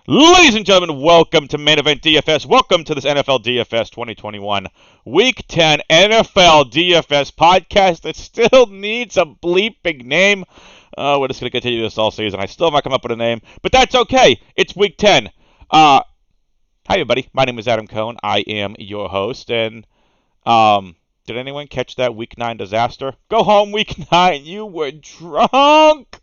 Ladies and gentlemen, welcome to Main Event DFS. Welcome to this NFL DFS 2021 Week 10 NFL DFS podcast that still needs a bleeping name. We're just going to continue this all season. I still haven't come up with a name, but that's okay. It's Week 10. Hi, everybody. My name is Adam Kohn. I am your host. And did anyone catch that Week 9 disaster? Go home, Week 9. You were drunk.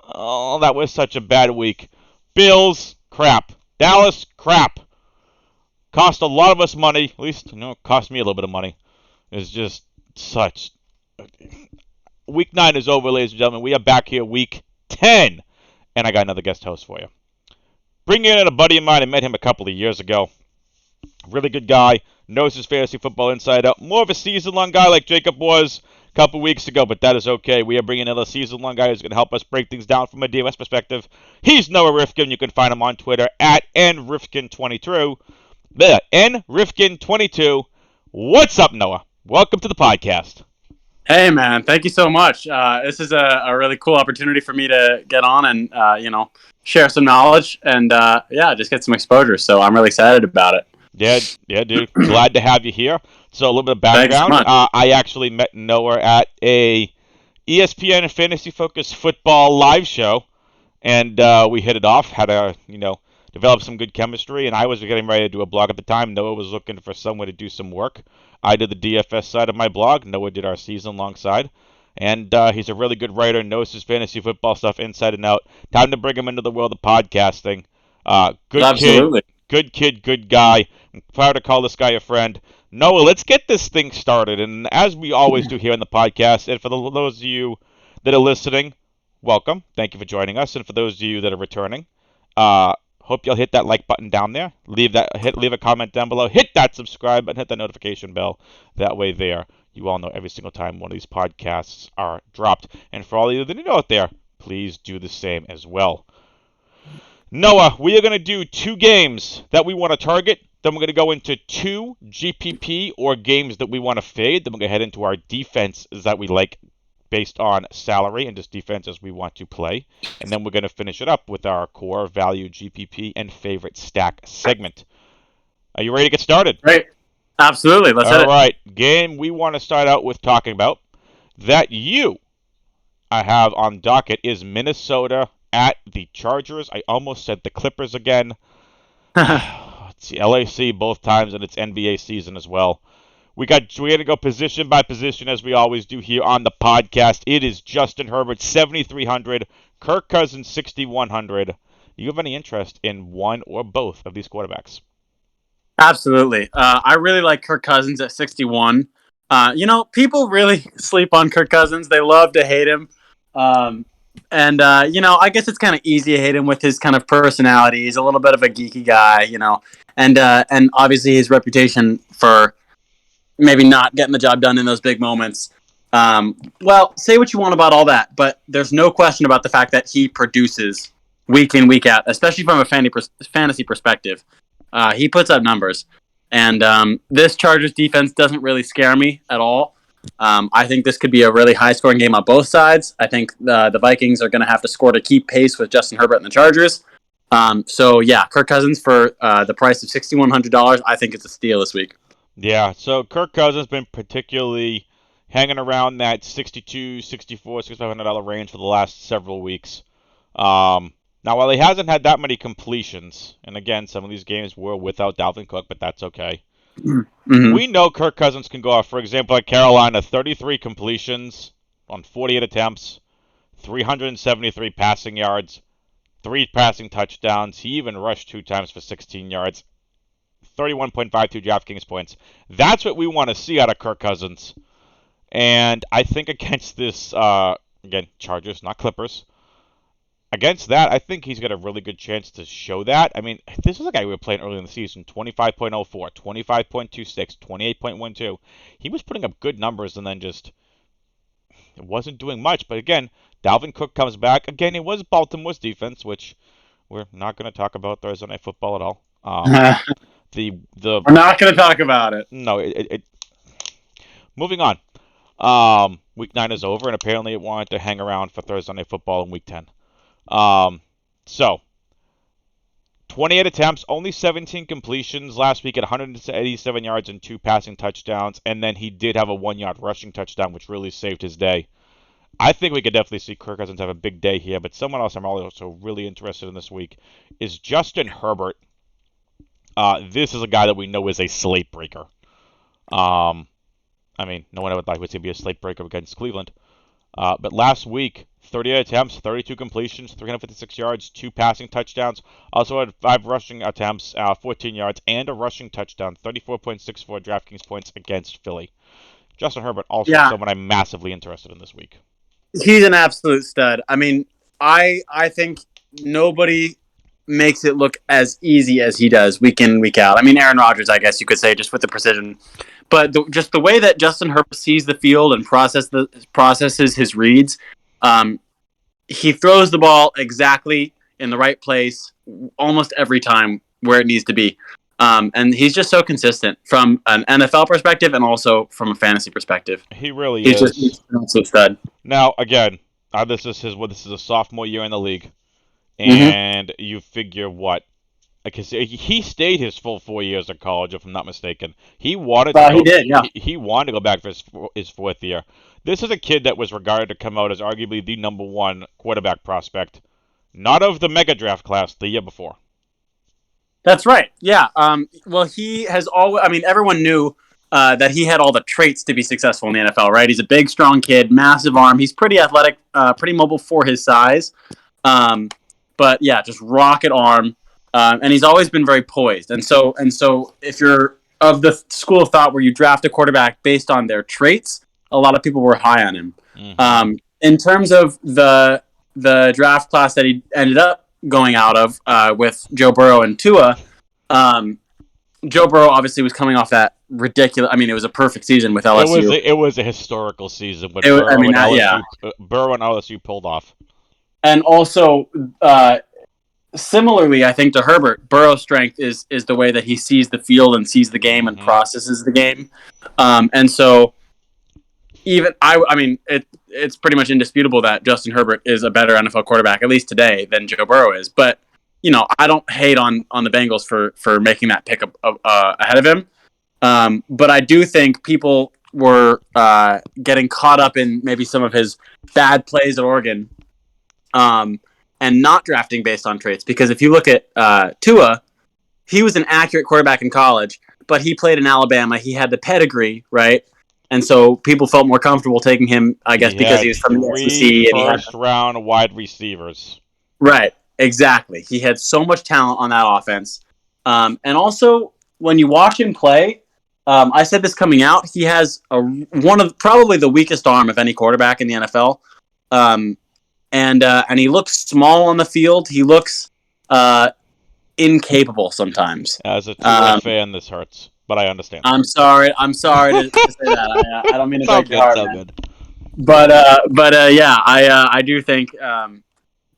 Oh, that was such a bad week. Bills, crap. Dallas, crap. Cost a lot of us money. At least, it cost me a little bit of money. It's just such. Week 9 is over, ladies and gentlemen. We are back here Week 10. And I got another guest host for you. Bringing in a buddy of mine. I met him a couple of years ago. Really good guy. Knows his fantasy football inside out. More of a season-long guy like Jacob was a couple weeks ago, but that is okay. We are bringing in a season-long guy who's going to help us break things down from a DFS perspective. He's Noah Rifkin. You can find him on Twitter at nrifkin22. nrifkin22. What's up, Noah? Welcome to the podcast. Hey, man. Thank you so much. This is a really cool opportunity for me to get on and, share some knowledge and, just get some exposure. So I'm really excited about it. Yeah, dude. Glad to have you here. So a little bit of background. I actually met Noah at a ESPN fantasy-focused football live show, and we hit it off. Had a developed some good chemistry, and I was getting ready to do a blog at the time. Noah was looking for someone to do some work. I did the DFS side of my blog. Noah did our season-long side. And he's a really good writer, knows his fantasy football stuff inside and out. Time to bring him into the world of podcasting. Good Absolutely. kid, good guy. I'm proud to call this guy a friend. Noah, let's get this thing started. And as we always do here on the podcast, and for those of you that are listening, welcome. Thank you for joining us. And for those of you that are returning, hope you'll hit that like button down there. Leave a comment down below. Hit that subscribe button. Hit that notification bell. That way there, you all know every single time one of these podcasts are dropped. And for all of you that are new out there, please do the same as well. Noah, we are going to do 2 games that we want to target. Then we're going to go into 2 GPP or games that we want to fade. Then we're going to head into our defenses that we like based on salary and just defenses we want to play. And then we're going to finish it up with our core value GPP and favorite stack segment. Are you ready to get started? Great. Absolutely. Let's hit it. All right. Game we want to start out with talking about that I have on docket is Minnesota at the Chargers. I almost said the Clippers again. It's the LAC both times, and it's NBA season as well. We're going to go position by position as we always do here on the podcast. It is Justin Herbert, 7,300. Kirk Cousins, 6,100. Do you have any interest in one or both of these quarterbacks? Absolutely. I really like Kirk Cousins at 61. People really sleep on Kirk Cousins. They love to hate him. I guess it's kind of easy to hate him with his kind of personality. He's a little bit of a geeky guy, and obviously his reputation for maybe not getting the job done in those big moments. Say what you want about all that, but there's no question about the fact that he produces week in, week out, especially from a fantasy perspective. He puts up numbers, and this Chargers defense doesn't really scare me at all. I think this could be a really high-scoring game on both sides. I think the Vikings are going to have to score to keep pace with Justin Herbert and the Chargers. Kirk Cousins for the price of $6,100, I think it's a steal this week. Yeah, so Kirk Cousins has been particularly hanging around that $6,200, $6,400, $6,500 range for the last several weeks. Now, while he hasn't had that many completions, and again, some of these games were without Dalvin Cook, but that's okay. Mm-hmm. We know Kirk Cousins can go off. For example, at Carolina, 33 completions on 48 attempts, 373 passing yards, 3 passing touchdowns. He even rushed 2 times for 16 yards, 31.52 DraftKings points. That's what we want to see out of Kirk Cousins. And I think against this, again, Chargers, not Clippers, against that, I think he's got a really good chance to show that. I mean, this is a guy we were playing early in the season, 25.04, 25.26, 28.12. He was putting up good numbers and then just wasn't doing much. But again, Dalvin Cook comes back. Again, it was Baltimore's defense, which we're not going to talk about Thursday Night Football at all. We're not going to talk about it. No, moving on. Week 9 is over, and apparently it wanted to hang around for Thursday Night Football in Week 10. So, 28 attempts, only 17 completions last week at 187 yards and 2 passing touchdowns, and then he did have a 1-yard rushing touchdown, which really saved his day. I think we could definitely see Kirk Cousins have a big day here, but someone else I'm also really interested in this week is Justin Herbert. This is a guy that we know is a slate breaker. I mean, no one ever thought he was going to be a slate breaker against Cleveland. But last week, 38 attempts, 32 completions, 356 yards, 2 passing touchdowns. Also had 5 rushing attempts, 14 yards, and a rushing touchdown, 34.64 DraftKings points against Philly. Justin Herbert, also someone I'm massively interested in this week. He's an absolute stud. I mean, I think nobody makes it look as easy as he does week in, week out. I mean, Aaron Rodgers, I guess you could say, just with the precision. But just the way that Justin Herbert sees the field and processes his reads, he throws the ball exactly in the right place almost every time where it needs to be. And he's just so consistent from an NFL perspective and also from a fantasy perspective. He really is. He's an absolute stud. Now, again, this is a sophomore year in the league. And you figure what? Because he stayed his full 4 years of college, if I'm not mistaken. He wanted to. He did, yeah. He wanted to go back for his 4th year. This is a kid that was regarded to come out as arguably the number 1 quarterback prospect, not of the mega draft class the year before. That's right. Yeah. Well, he has always. I mean, everyone knew that he had all the traits to be successful in the NFL. Right? He's a big, strong kid, massive arm. He's pretty athletic, pretty mobile for his size. But yeah, just rocket arm. And he's always been very poised. And so if you're of the school of thought where you draft a quarterback based on their traits, a lot of people were high on him. Mm-hmm. In terms of the draft class that he ended up going out of with Joe Burrow and Tua, Joe Burrow obviously was coming off that ridiculous. I mean, it was a perfect season with LSU. It was a historical season. But Burrow and LSU pulled off. And also, similarly, I think to Herbert, Burrow's strength is the way that he sees the field and sees the game and processes the game. And so, even I mean, it's pretty much indisputable that Justin Herbert is a better NFL quarterback, at least today, than Joe Burrow is. But I don't hate on the Bengals for making that pick ahead of him. But I do think people were getting caught up in maybe some of his bad plays at Oregon. And not drafting based on traits. Because if you look at Tua, he was an accurate quarterback in college, but he played in Alabama. He had the pedigree, right? And so people felt more comfortable taking him, I guess, because he was from the SEC. And first-round wide receivers. Right, exactly. He had so much talent on that offense. And also, when you watch him play, I said this coming out, he has one of probably the weakest arm of any quarterback in the NFL. And he looks small on the field. He looks incapable sometimes. As a Tua fan, this hurts, but I understand. I'm sorry to say that. I don't mean to break your heart. Good. But yeah, I do think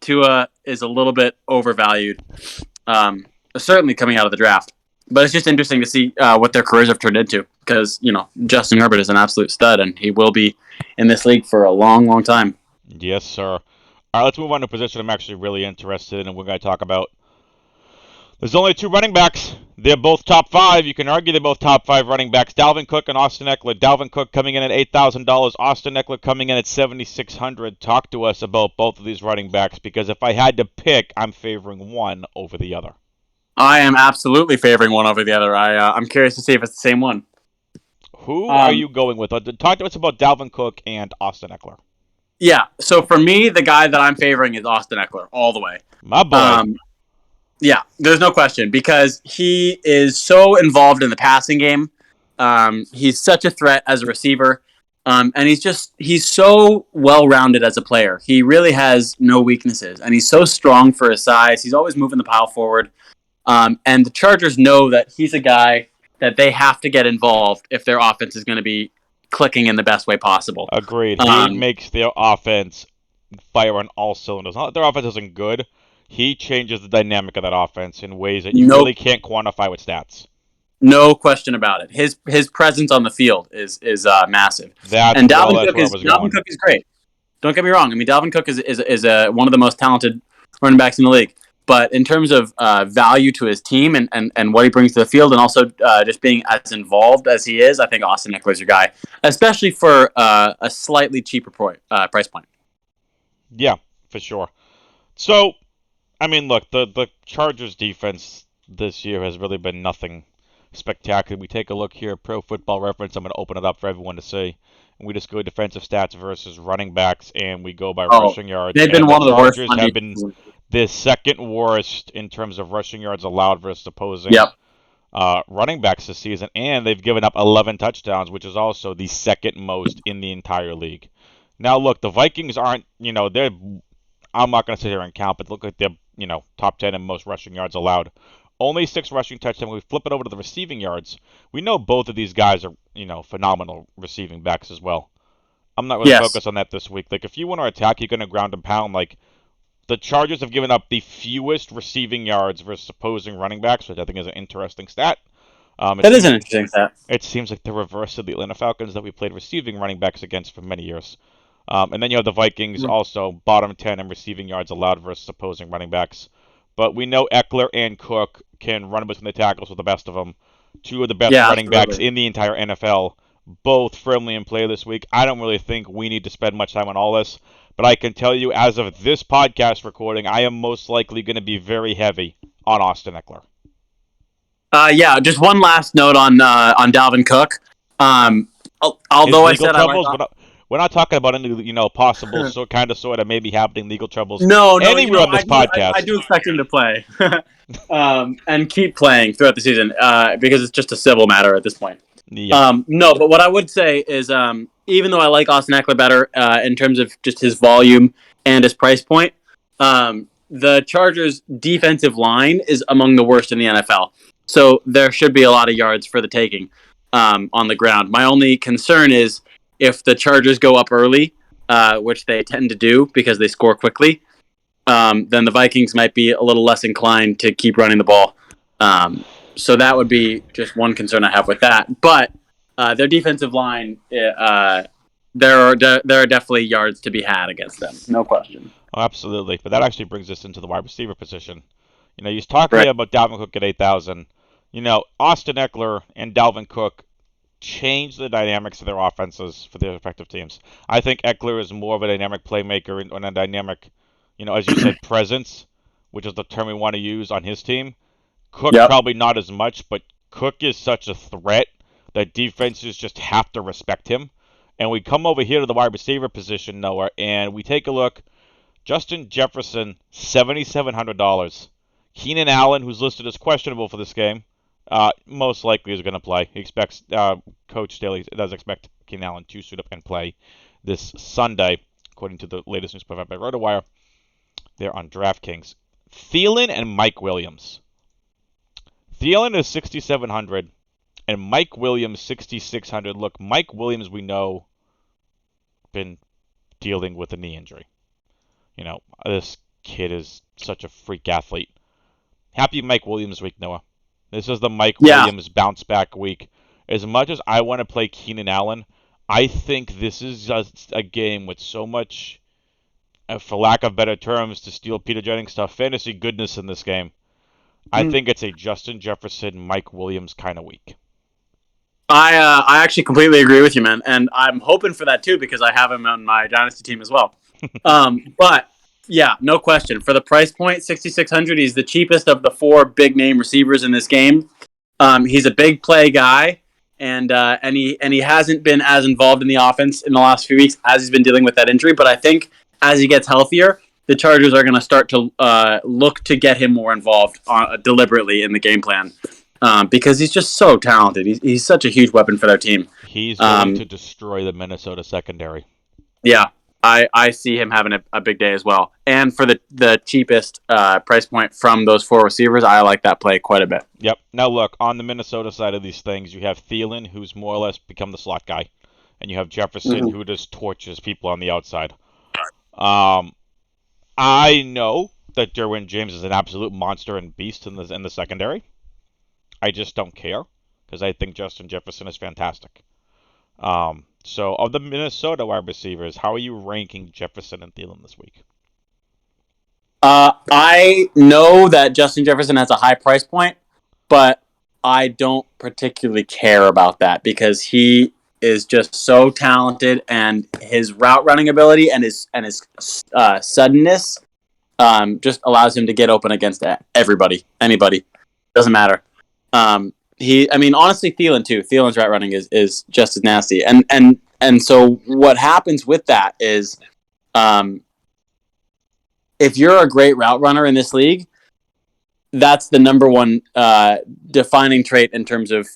Tua is a little bit overvalued. Certainly coming out of the draft. But it's just interesting to see what their careers have turned into because Justin Herbert is an absolute stud, and he will be in this league for a long, long time. Yes, sir. All right, let's move on to a position I'm actually really interested in, and we're going to talk about. There's only 2 running backs. They're both top 5. You can argue they're both top 5 running backs. Dalvin Cook and Austin Eckler. Dalvin Cook coming in at $8,000. Austin Eckler coming in at $7,600. Talk to us about both of these running backs, because if I had to pick, I'm favoring one over the other. I am absolutely favoring one over the other. I'm curious to see if it's the same one. Who are you going with? Talk to us about Dalvin Cook and Austin Eckler. Yeah, so for me, the guy that I'm favoring is Austin Eckler all the way. My boy. Yeah, there's no question, because he is so involved in the passing game. He's such a threat as a receiver, and he's so well-rounded as a player. He really has no weaknesses, and he's so strong for his size. He's always moving the pile forward, and the Chargers know that he's a guy that they have to get involved if their offense is going to be clicking in the best way possible. Agreed. He makes their offense fire on all cylinders. Not that their offense isn't good. He changes the dynamic of that offense in ways that you really can't quantify with stats. No question about it. His presence on the field is massive. And Dalvin Cook is great. Don't get me wrong. I mean, Dalvin Cook is one of the most talented running backs in the league. But in terms of value to his team and what he brings to the field, and also just being as involved as he is, I think Austin Eckler's your guy, especially for a slightly cheaper price point. Yeah, for sure. So, I mean, look, the Chargers defense this year has really been nothing spectacular. We take a look here, Pro Football Reference. I'm going to open it up for everyone to see. And we just go defensive stats versus running backs, and we go by rushing yards. They've been and one the of the worst. Chargers have been the second worst in terms of rushing yards allowed versus opposing running backs this season, and they've given up 11 touchdowns, which is also the second most in the entire league. Now, look, the Vikings aren't, they're, I'm not going to sit here and count, but look like they're, top 10 in most rushing yards allowed. Only 6 rushing touchdowns. We flip it over to the receiving yards. We know both of these guys are, phenomenal receiving backs as well. I'm not really focused on that this week. Like, if you want to attack, you're going to ground and pound. Like, the Chargers have given up the fewest receiving yards versus opposing running backs, which I think is an interesting stat. That is an interesting stat. It seems like the reverse of the Atlanta Falcons that we played receiving running backs against for many years. And then you have the Vikings also bottom 10 in receiving yards allowed versus opposing running backs. But we know Eckler and Cook can run between the tackles with the best of them. 2 of the best running backs in the entire NFL, both firmly in play this week. I don't really think we need to spend much time on all this, but I can tell you as of this podcast recording, I am most likely going to be very heavy on Austin Eckler. Just one last note on Dalvin Cook. Although I said troubles, we're not talking about any possible sort of maybe happening legal troubles. No, anywhere on this podcast. I do expect him to play and keep playing throughout the season because it's just a civil matter at this point. Yeah. No, but what I would say is even though I like Austin Eckler better in terms of just his volume and his price point, the Chargers' defensive line is among the worst in the NFL. So there should be a lot of yards for the taking on the ground. My only concern is if the Chargers go up early, which they tend to do because they score quickly, then the Vikings might be a little less inclined to keep running the ball. So that would be just one concern I have with that. But their defensive line, there are definitely yards to be had against them. No question. Oh, absolutely. But that actually brings us into the wide receiver position. You're talking about Dalvin Cook at 8,000. Austin Eckler and Dalvin Cook change the dynamics of their offenses for their respective teams. I think Eckler is more of a dynamic playmaker and a dynamic, as you said, presence, which is the term we want to use on his team. Cook probably not as much, but Cook is such a threat that defenses just have to respect him. And we come over here to the wide receiver position, Noah, and we take a look. Justin Jefferson, $7,700. Keenan Allen, who's listed as questionable for this game, most likely is going to play. He expects, Coach Staley does expect Keenan Allen to suit up and play this Sunday, according to the latest news provided by RotoWire. They're on DraftKings. Thielen and Mike Williams. Thielen is 6,700, and Mike Williams 6,600. Look, Mike Williams, we know, been dealing with a knee injury. This kid is such a freak athlete. Happy Mike Williams week, Noah. This is the Mike Williams bounce back week. As much as I want to play Keenan Allen, I think this is just a game with so much, for lack of better terms, to steal Peter Jennings stuff, fantasy goodness in this game. I think it's a Justin Jefferson, Mike Williams kind of week. I actually completely agree with you, man, and I'm hoping for that too because I have him on my dynasty team as well. But yeah, no question. For the price point, 6,600, he's the cheapest of the 4 big name receivers in this game. He's a big play guy, and he hasn't been as involved in the offense in the last few weeks as he's been dealing with that injury. But I think as he gets healthier, the Chargers are going to start to look to get him more involved deliberately in the game plan because he's just so talented. He's such a huge weapon for their team. He's going to destroy the Minnesota secondary. Yeah, I see him having a big day as well. And for the cheapest price point from those 4 receivers, I like that play quite a bit. Yep. Now look, on the Minnesota side of these things, you have Thielen, who's more or less become the slot guy, and you have Jefferson, who just torches people on the outside. I know that Derwin James is an absolute monster and beast in the secondary. I just don't care because I think Justin Jefferson is fantastic. So of the Minnesota wide receivers, how are you ranking Jefferson and Thielen this week? I know that Justin Jefferson has a high price point, but I don't particularly care about that because he is just so talented, and his route running ability and his suddenness just allows him to get open against anybody. Doesn't matter. Honestly, Thielen too. Thielen's route running is just as nasty, and so what happens with that is, if you're a great route runner in this league, that's the number one defining trait in terms of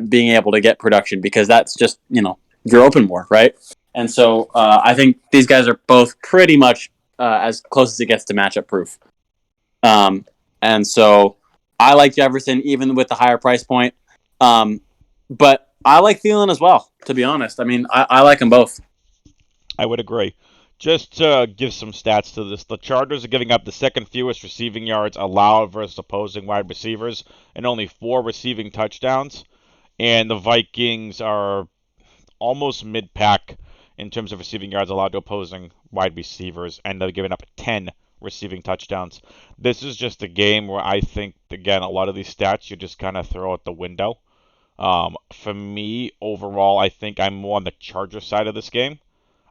being able to get production, because that's just, you're open more, right? And so I think these guys are both pretty much as close as it gets to matchup proof. And so I like Jefferson even with the higher price point. But I like Thielen as well, to be honest. I mean, I like them both. I would agree. Just to give some stats to this, the Chargers are giving up the second fewest receiving yards allowed versus opposing wide receivers and only 4 receiving touchdowns. And the Vikings are almost mid-pack in terms of receiving yards allowed to opposing wide receivers, and they're giving up 10 receiving touchdowns. This is just a game where I think, again, a lot of these stats you just kind of throw out the window. For me, overall, I think I'm more on the Chargers side of this game.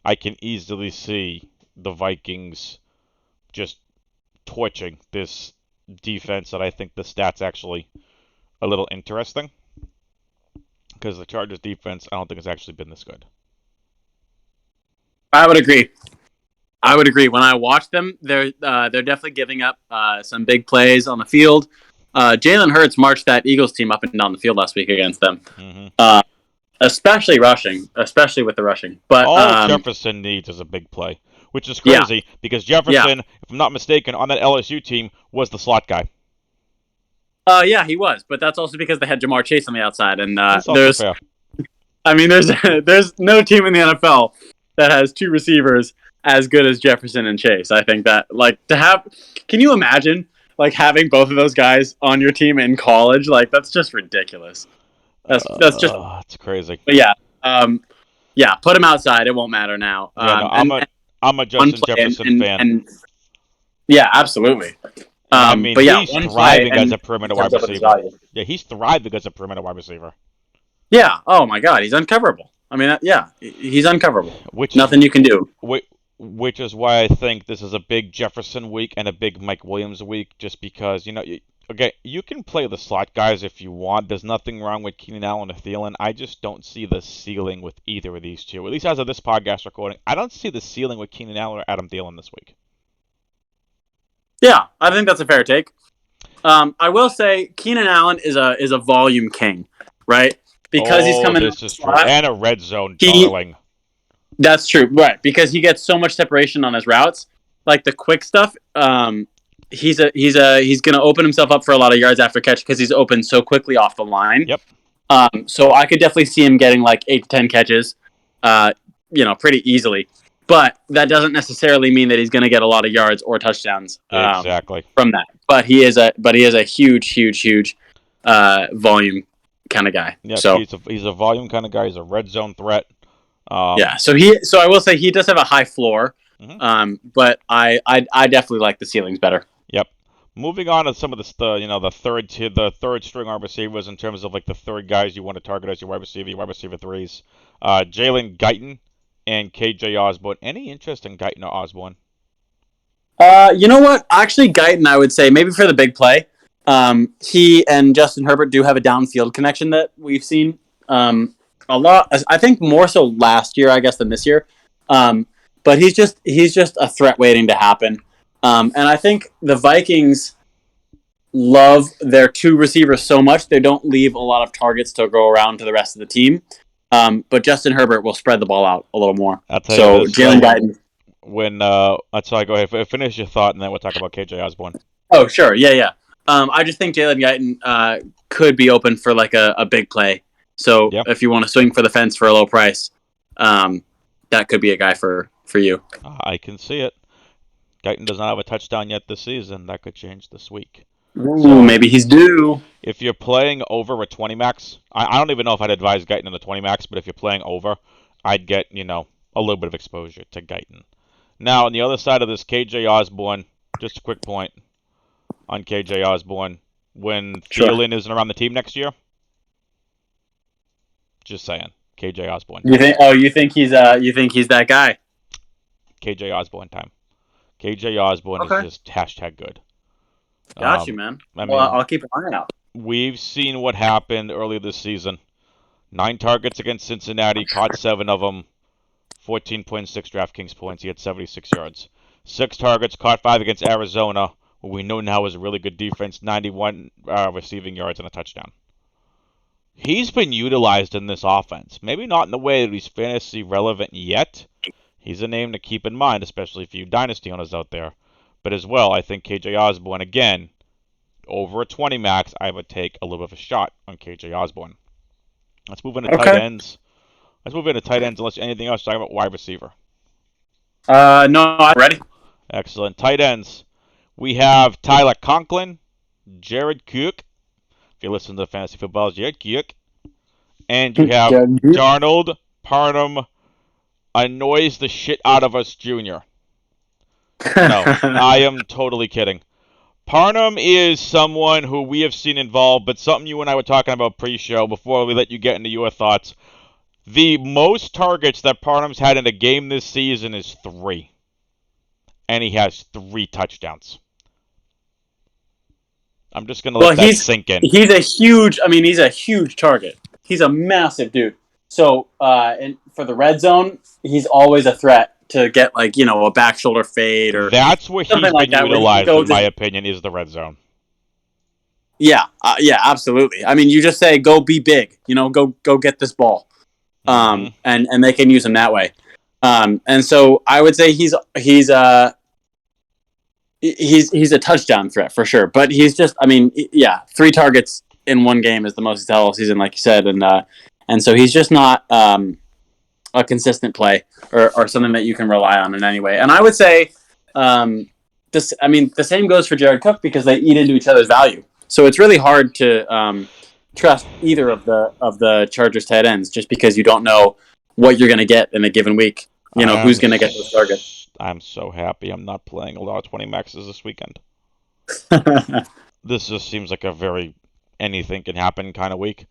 I can easily see the Vikings just torching this defense that I think the stats actually a little interesting, because the Chargers defense I don't think has actually been this good. I would agree. When I watch them, they're definitely giving up some big plays on the field. Jalen Hurts marched that Eagles team up and down the field last week against them. Mm-hmm. Especially with the rushing. But all Jefferson needs is a big play, which is crazy because Jefferson, if I'm not mistaken, on that LSU team was the slot guy. Yeah, he was, but that's also because they had Jamar Chase on the outside, and there's no team in the NFL that has 2 receivers as good as Jefferson and Chase. I think that, can you imagine having both of those guys on your team in college? That's just ridiculous. That's just it's crazy. But put him outside. It won't matter now. I'm a Justin Jefferson fan. Yeah, absolutely. He's thriving as a perimeter wide receiver. Yeah, he's thriving as a perimeter wide receiver. Yeah. Oh my God, he's uncoverable. I mean, he's uncoverable. Nothing you can do. Which is why I think this is a big Jefferson week and a big Mike Williams week, just because, you can play the slot guys if you want. There's nothing wrong with Keenan Allen or Thielen. I just don't see the ceiling with either of these two. At least as of this podcast recording, I don't see the ceiling with Keenan Allen or Adam Thielen this week. Yeah, I think that's a fair take. I will say Keenan Allen is a volume king, right? Because he's coming. This is true. And a red zone darling. That's true, right? Because he gets so much separation on his routes, like the quick stuff. He's going to open himself up for a lot of yards after catch because he's open so quickly off the line. Yep. So I could definitely see him getting 8 to 10 catches, pretty easily. But that doesn't necessarily mean that he's going to get a lot of yards or touchdowns. Exactly. From that, but he is a huge volume kind of guy. Yeah. So he's a volume kind of guy. He's a red zone threat. So I will say he does have a high floor. Mm-hmm. But I definitely like the ceilings better. Yep. Moving on to some of the third string wide receivers in terms of the third guys you want to target as your wide receiver threes. Jalen, Guyton, and KJ Osborne. Any interest in Guyton or Osborne? You know what? Actually, Guyton, I would say maybe for the big play. He and Justin Herbert do have a downfield connection that we've seen a lot. I think more so last year, I guess, than this year. But he's just a threat waiting to happen. And I think the Vikings love their 2 receivers so much they don't leave a lot of targets to go around to the rest of the team. But Justin Herbert will spread the ball out a little more. So Jalen Guyton. That's why I go ahead. Finish your thought, and then we'll talk about KJ Osborne. Oh, sure. Yeah. I just think Jalen Guyton could be open for a big play. So if you want to swing for the fence for a low price, that could be a guy for you. I can see it. Guyton does not have a touchdown yet this season. That could change this week. Ooh, so maybe he's due. If you're playing over a 20 max, I don't even know if I'd advise Guyton in the 20 max, but if you're playing over, I'd get, a little bit of exposure to Guyton. Now, on the other side of this, KJ Osborne, just a quick point on KJ Osborne. When Sure. Thielen isn't around the team next year, just saying, KJ Osborne. You think he's that guy? KJ Osborne time. KJ Osborne is just hashtag good. Got you, man. I'll keep an eye out. We've seen what happened earlier this season. 9 targets against Cincinnati, caught 7 of them. 14.6 DraftKings points. He had 76 yards. 6 targets, caught 5 against Arizona, who we know now is a really good defense. 91 receiving yards and a touchdown. He's been utilized in this offense. Maybe not in the way that he's fantasy relevant yet. He's a name to keep in mind, especially for you dynasty owners out there. But as well, I think KJ Osborne, again, over a 20 max, I would take a little bit of a shot on KJ Osborne. Let's move into tight ends. Unless anything else to talk about wide receiver. No, I'm ready. Excellent. Tight ends. We have Tyler Conklin, Jared Cook. If you listen to Fantasy Football, Jared Cook. And you have Darnold Parham annoys the shit out of us, Jr. No, I am totally kidding. Parham is someone who we have seen involved, but something you and I were talking about pre-show before we let you get into your thoughts. The most targets that Parham's had in a game this season is 3. And he has 3 touchdowns. I'm just going to let that sink in. He's a huge target. He's a massive dude. So, for the red zone, he's always a threat to get, a back shoulder fade or that's where he's been utilized, in my opinion, is the red zone. Yeah, absolutely. I mean, you just say, go be big. Go get this ball. And they can use him that way. And so I would say he's a touchdown threat for sure. But he's just, 3 targets in one game is the most he's had all season, like you said, and so he's just not a consistent play or something that you can rely on in any way. And I would say the same goes for Jared Cook because they eat into each other's value. So it's really hard to trust either of the Chargers tight ends just because you don't know what you're going to get in a given week. Who's going to get those targets. I'm so happy I'm not playing a lot of 20 maxes this weekend. This just seems like a very anything can happen kind of week.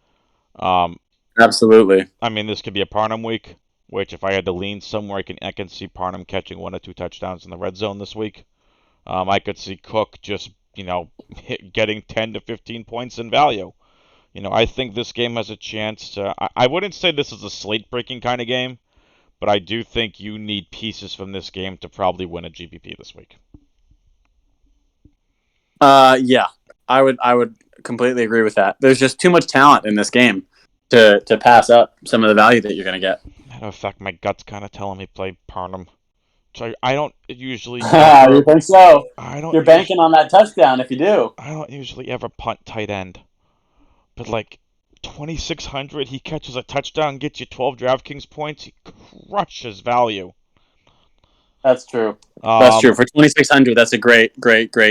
Absolutely. I mean, this could be a Parham week, which if I had to lean somewhere, I can see Parham catching 1 or 2 touchdowns in the red zone this week. I could see Cook just, getting 10 to 15 points in value. I think this game has a chance to... I wouldn't say this is a slate-breaking kind of game, but I do think you need pieces from this game to probably win a GPP this week. Yeah, I would completely agree with that. There's just too much talent in this game to pass up some of the value that you're going to get. Matter of fact, my gut's kind of telling me play Parham. So I don't usually... You think so? You're banking on that touchdown if you do. I don't usually ever punt tight end. But 2,600, he catches a touchdown, gets you 12 DraftKings points, he crushes value. That's true. That's true. For 2,600, that's a great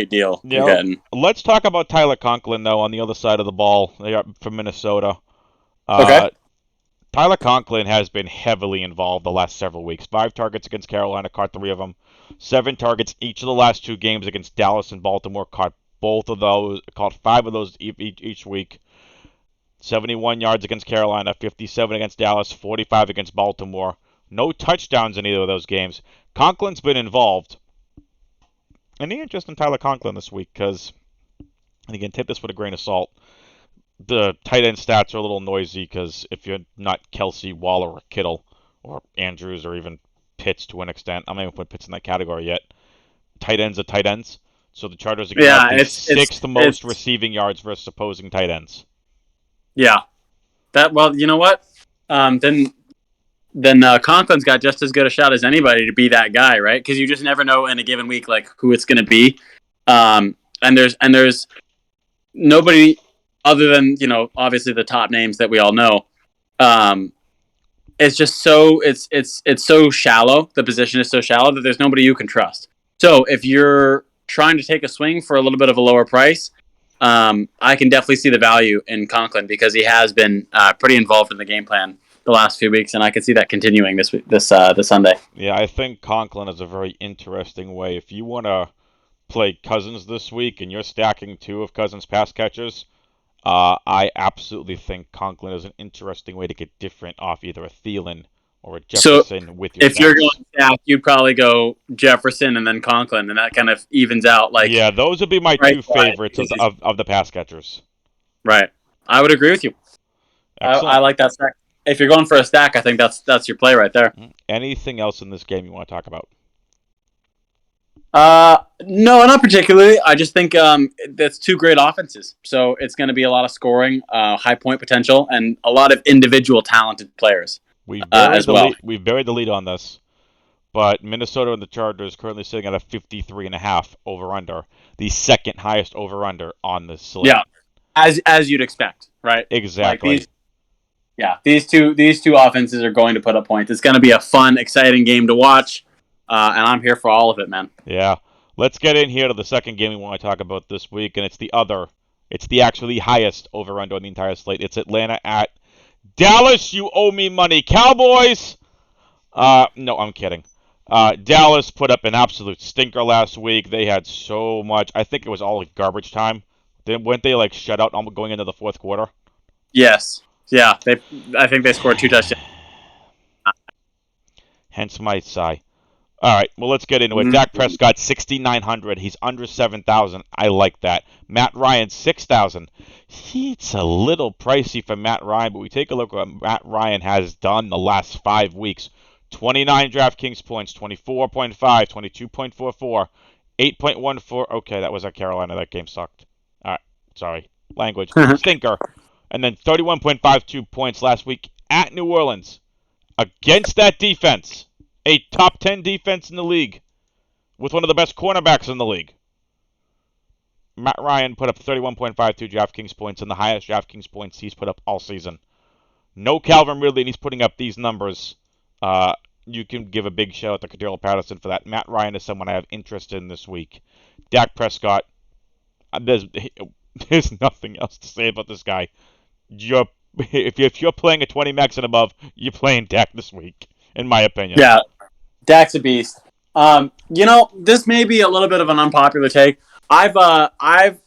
deal. Yeah. Let's talk about Tyler Conklin, though, on the other side of the ball. They are from Minnesota. Okay. Tyler Conklin has been heavily involved the last several weeks. 5 targets against Carolina, caught 3 of them. 7 targets each of the last 2 games against Dallas and Baltimore, caught 5 of those each week. 71 yards against Carolina, 57 against Dallas, 45 against Baltimore. No touchdowns in either of those games. Conklin's been involved. Any interest in Tyler Conklin this week? Because, and again, take this with a grain of salt. The tight end stats are a little noisy because if you're not Kelsey, Waller, or Kittle, or Andrews, or even Pitts to an extent, I'm not even put Pitts in that category yet. Tight ends are tight ends. So the Chargers are going to have the 6th most receiving yards versus opposing tight ends. Yeah. You know what? Then Conklin's got just as good a shot as anybody to be that guy, right? Because you just never know in a given week who it's going to be. And there's nobody other than obviously the top names that we all know. It's just so it's so shallow. The position is so shallow that there's nobody you can trust. So if you're trying to take a swing for a little bit of a lower price, I can definitely see the value in Conklin because he has been pretty involved in the game plan the last few weeks, and I can see that continuing this Sunday. Yeah, I think Conklin is a very interesting way. If you want to play Cousins this week and you're stacking 2 of Cousins' pass catchers, I absolutely think Conklin is an interesting way to get different off either a Thielen or a So Jefferson with your if you're going stacks. stack, you'd probably go Jefferson and then Conklin, and that kind of evens out Yeah, those would be my right 2 side favorites because of the pass catchers. right. I would agree with you. I Excellent. like that stack. If you're going for a stack, I think that's your play right there. Anything else in this game you want to talk about? No, not particularly. I just think that's 2 great offenses, so it's going to be a lot of scoring, high point potential, and a lot of individual talented players as well. We've buried the lead on this, but Minnesota and the Chargers currently sitting at a 53.5 over/under, the second highest over/under on the slate. Yeah, as you'd expect, right? Exactly. These two offenses are going to put up points. It's going to be a fun, exciting game to watch, and I'm here for all of it, man. Yeah. Let's get in here to the second game we want to talk about this week, and it's the actually highest over/under on the entire slate. It's Atlanta at Dallas. You owe me money, Cowboys. No, I'm kidding. Dallas put up an absolute stinker last week. They had so much. I think it was all garbage time. Weren't they like shut out going into the fourth quarter? Yes. Yeah. I think they scored 2 touchdowns. Hence my sigh. All right, well, let's get into it. Dak Prescott, 6,900. He's under 7,000. I like that. Matt Ryan, 6,000. It's a little pricey for Matt Ryan, but we take a look at what Matt Ryan has done the last 5 weeks. 29 DraftKings points, 24.5, 22.44, 8.14. Okay, that was at Carolina. That game sucked. All right, sorry. Language. Stinker. And then 31.52 points last week at New Orleans against that defense. A top 10 defense in the league with one of the best cornerbacks in the league. Matt Ryan put up 31.52 DraftKings points and the highest DraftKings points he's put up all season. No Calvin Ridley, and he's putting up these numbers. You can give a big shout out to Cordero Patterson for that. Matt Ryan is someone I have interest in this week. Dak Prescott, there's nothing else to say about this guy. If you're playing a 20 max and above, you're playing Dak this week, in my opinion. Yeah. Dak's a beast. This may be a little bit of an unpopular take. I've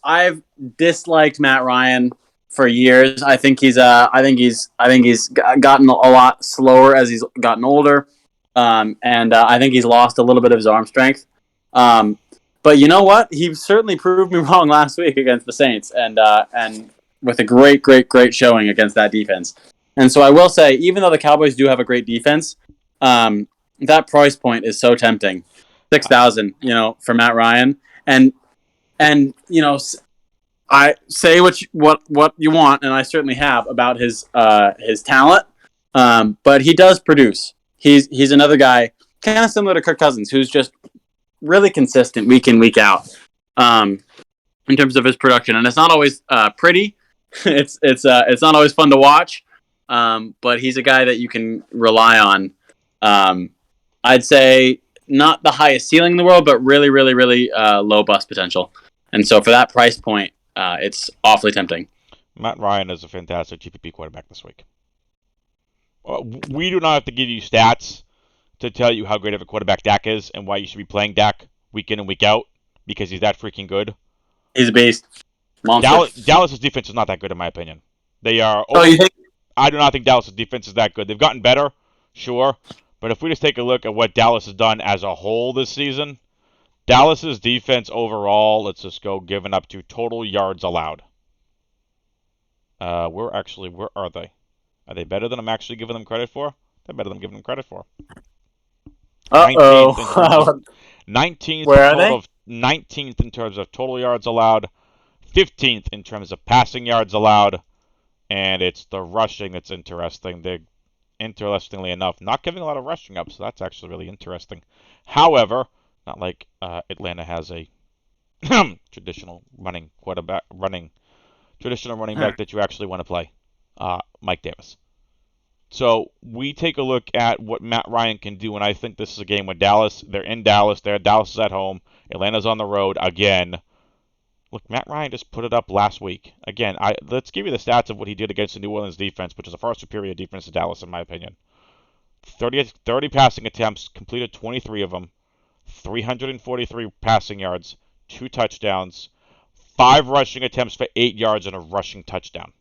disliked Matt Ryan for years. I think he's gotten a lot slower as he's gotten older, and I think he's lost a little bit of his arm strength. But you know what? He certainly proved me wrong last week against the Saints, and with a great showing against that defense. And so I will say, even though the Cowboys do have a great defense, that price point is so tempting. 6,000, for Matt Ryan. And I say what you want, and I certainly have about his talent. But he does produce. He's another guy kind of similar to Kirk Cousins, who's just really consistent week in, week out. In terms of his production, and it's not always pretty. It's not always fun to watch. But he's a guy that you can rely on. I'd say not the highest ceiling in the world, but really low bust potential. And so for that price point, it's awfully tempting. Matt Ryan is a fantastic GPP quarterback this week. We do not have to give you stats to tell you how great of a quarterback Dak is and why you should be playing Dak week in and week out because he's that freaking good. He's a beast. Monster. Dallas's defense is not that good in my opinion. They are. You think? I do not think Dallas's defense is that good. They've gotten better, sure, but if we just take a look at what Dallas has done as a whole this season, Dallas's defense overall, let's just go giving up to total yards allowed. Where are they? Are they better than I'm actually giving them credit for? They're better than I'm giving them credit for. 19th. Where are they? 19th in terms of total yards allowed, 15th in terms of passing yards allowed, and it's the rushing that's interesting. They're, interestingly enough, not giving a lot of rushing up, so that's actually really interesting. However, not like Atlanta has a traditional running back that you actually want to play, Mike Davis. So we take a look at what Matt Ryan can do, and I think this is a game with Dallas. They're in Dallas. Dallas is at home. Atlanta's on the road again. Look, Matt Ryan just put it up last week. Again, let's give you the stats of what he did against the New Orleans defense, which is a far superior defense to Dallas, in my opinion. 30 passing attempts, completed 23 of them, 343 passing yards, 2 touchdowns, 5 rushing attempts for 8 yards, and a rushing touchdown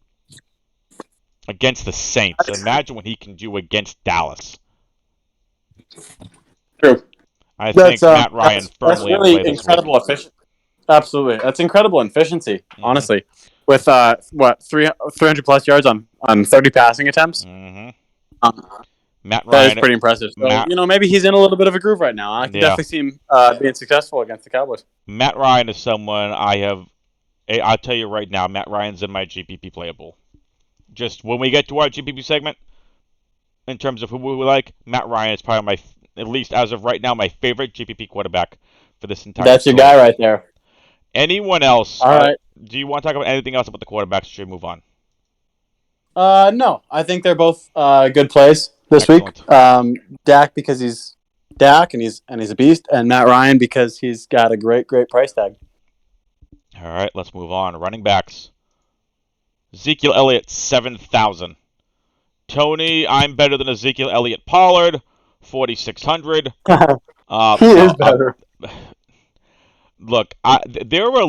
against the Saints. Imagine what he can do against Dallas. True. I think Matt Ryan firmly that's really in play this incredible week. efficiency. Absolutely, that's incredible efficiency. Honestly, with 300 plus yards on 30 passing attempts. Matt Ryan, that is pretty impressive. So, maybe he's in a little bit of a groove right now. I can definitely see him being successful against the Cowboys. Matt Ryan is someone I'll tell you right now, Matt Ryan's in my GPP playable. Just when we get to our GPP segment, in terms of who we like, Matt Ryan is probably at least as of right now, my favorite GPP quarterback for this entire That's your guy right there. Anyone else? All right. Do you want to talk about anything else about the quarterbacks? Should we move on? No. I think they're both good plays this week. Dak because he's Dak and he's a beast, and Matt Ryan because he's got a great price tag. All right, let's move on. Running backs. Ezekiel Elliott, 7,000. Tony, I'm better than Ezekiel Elliott. Pollard, 4,600. He is better. Look, there are a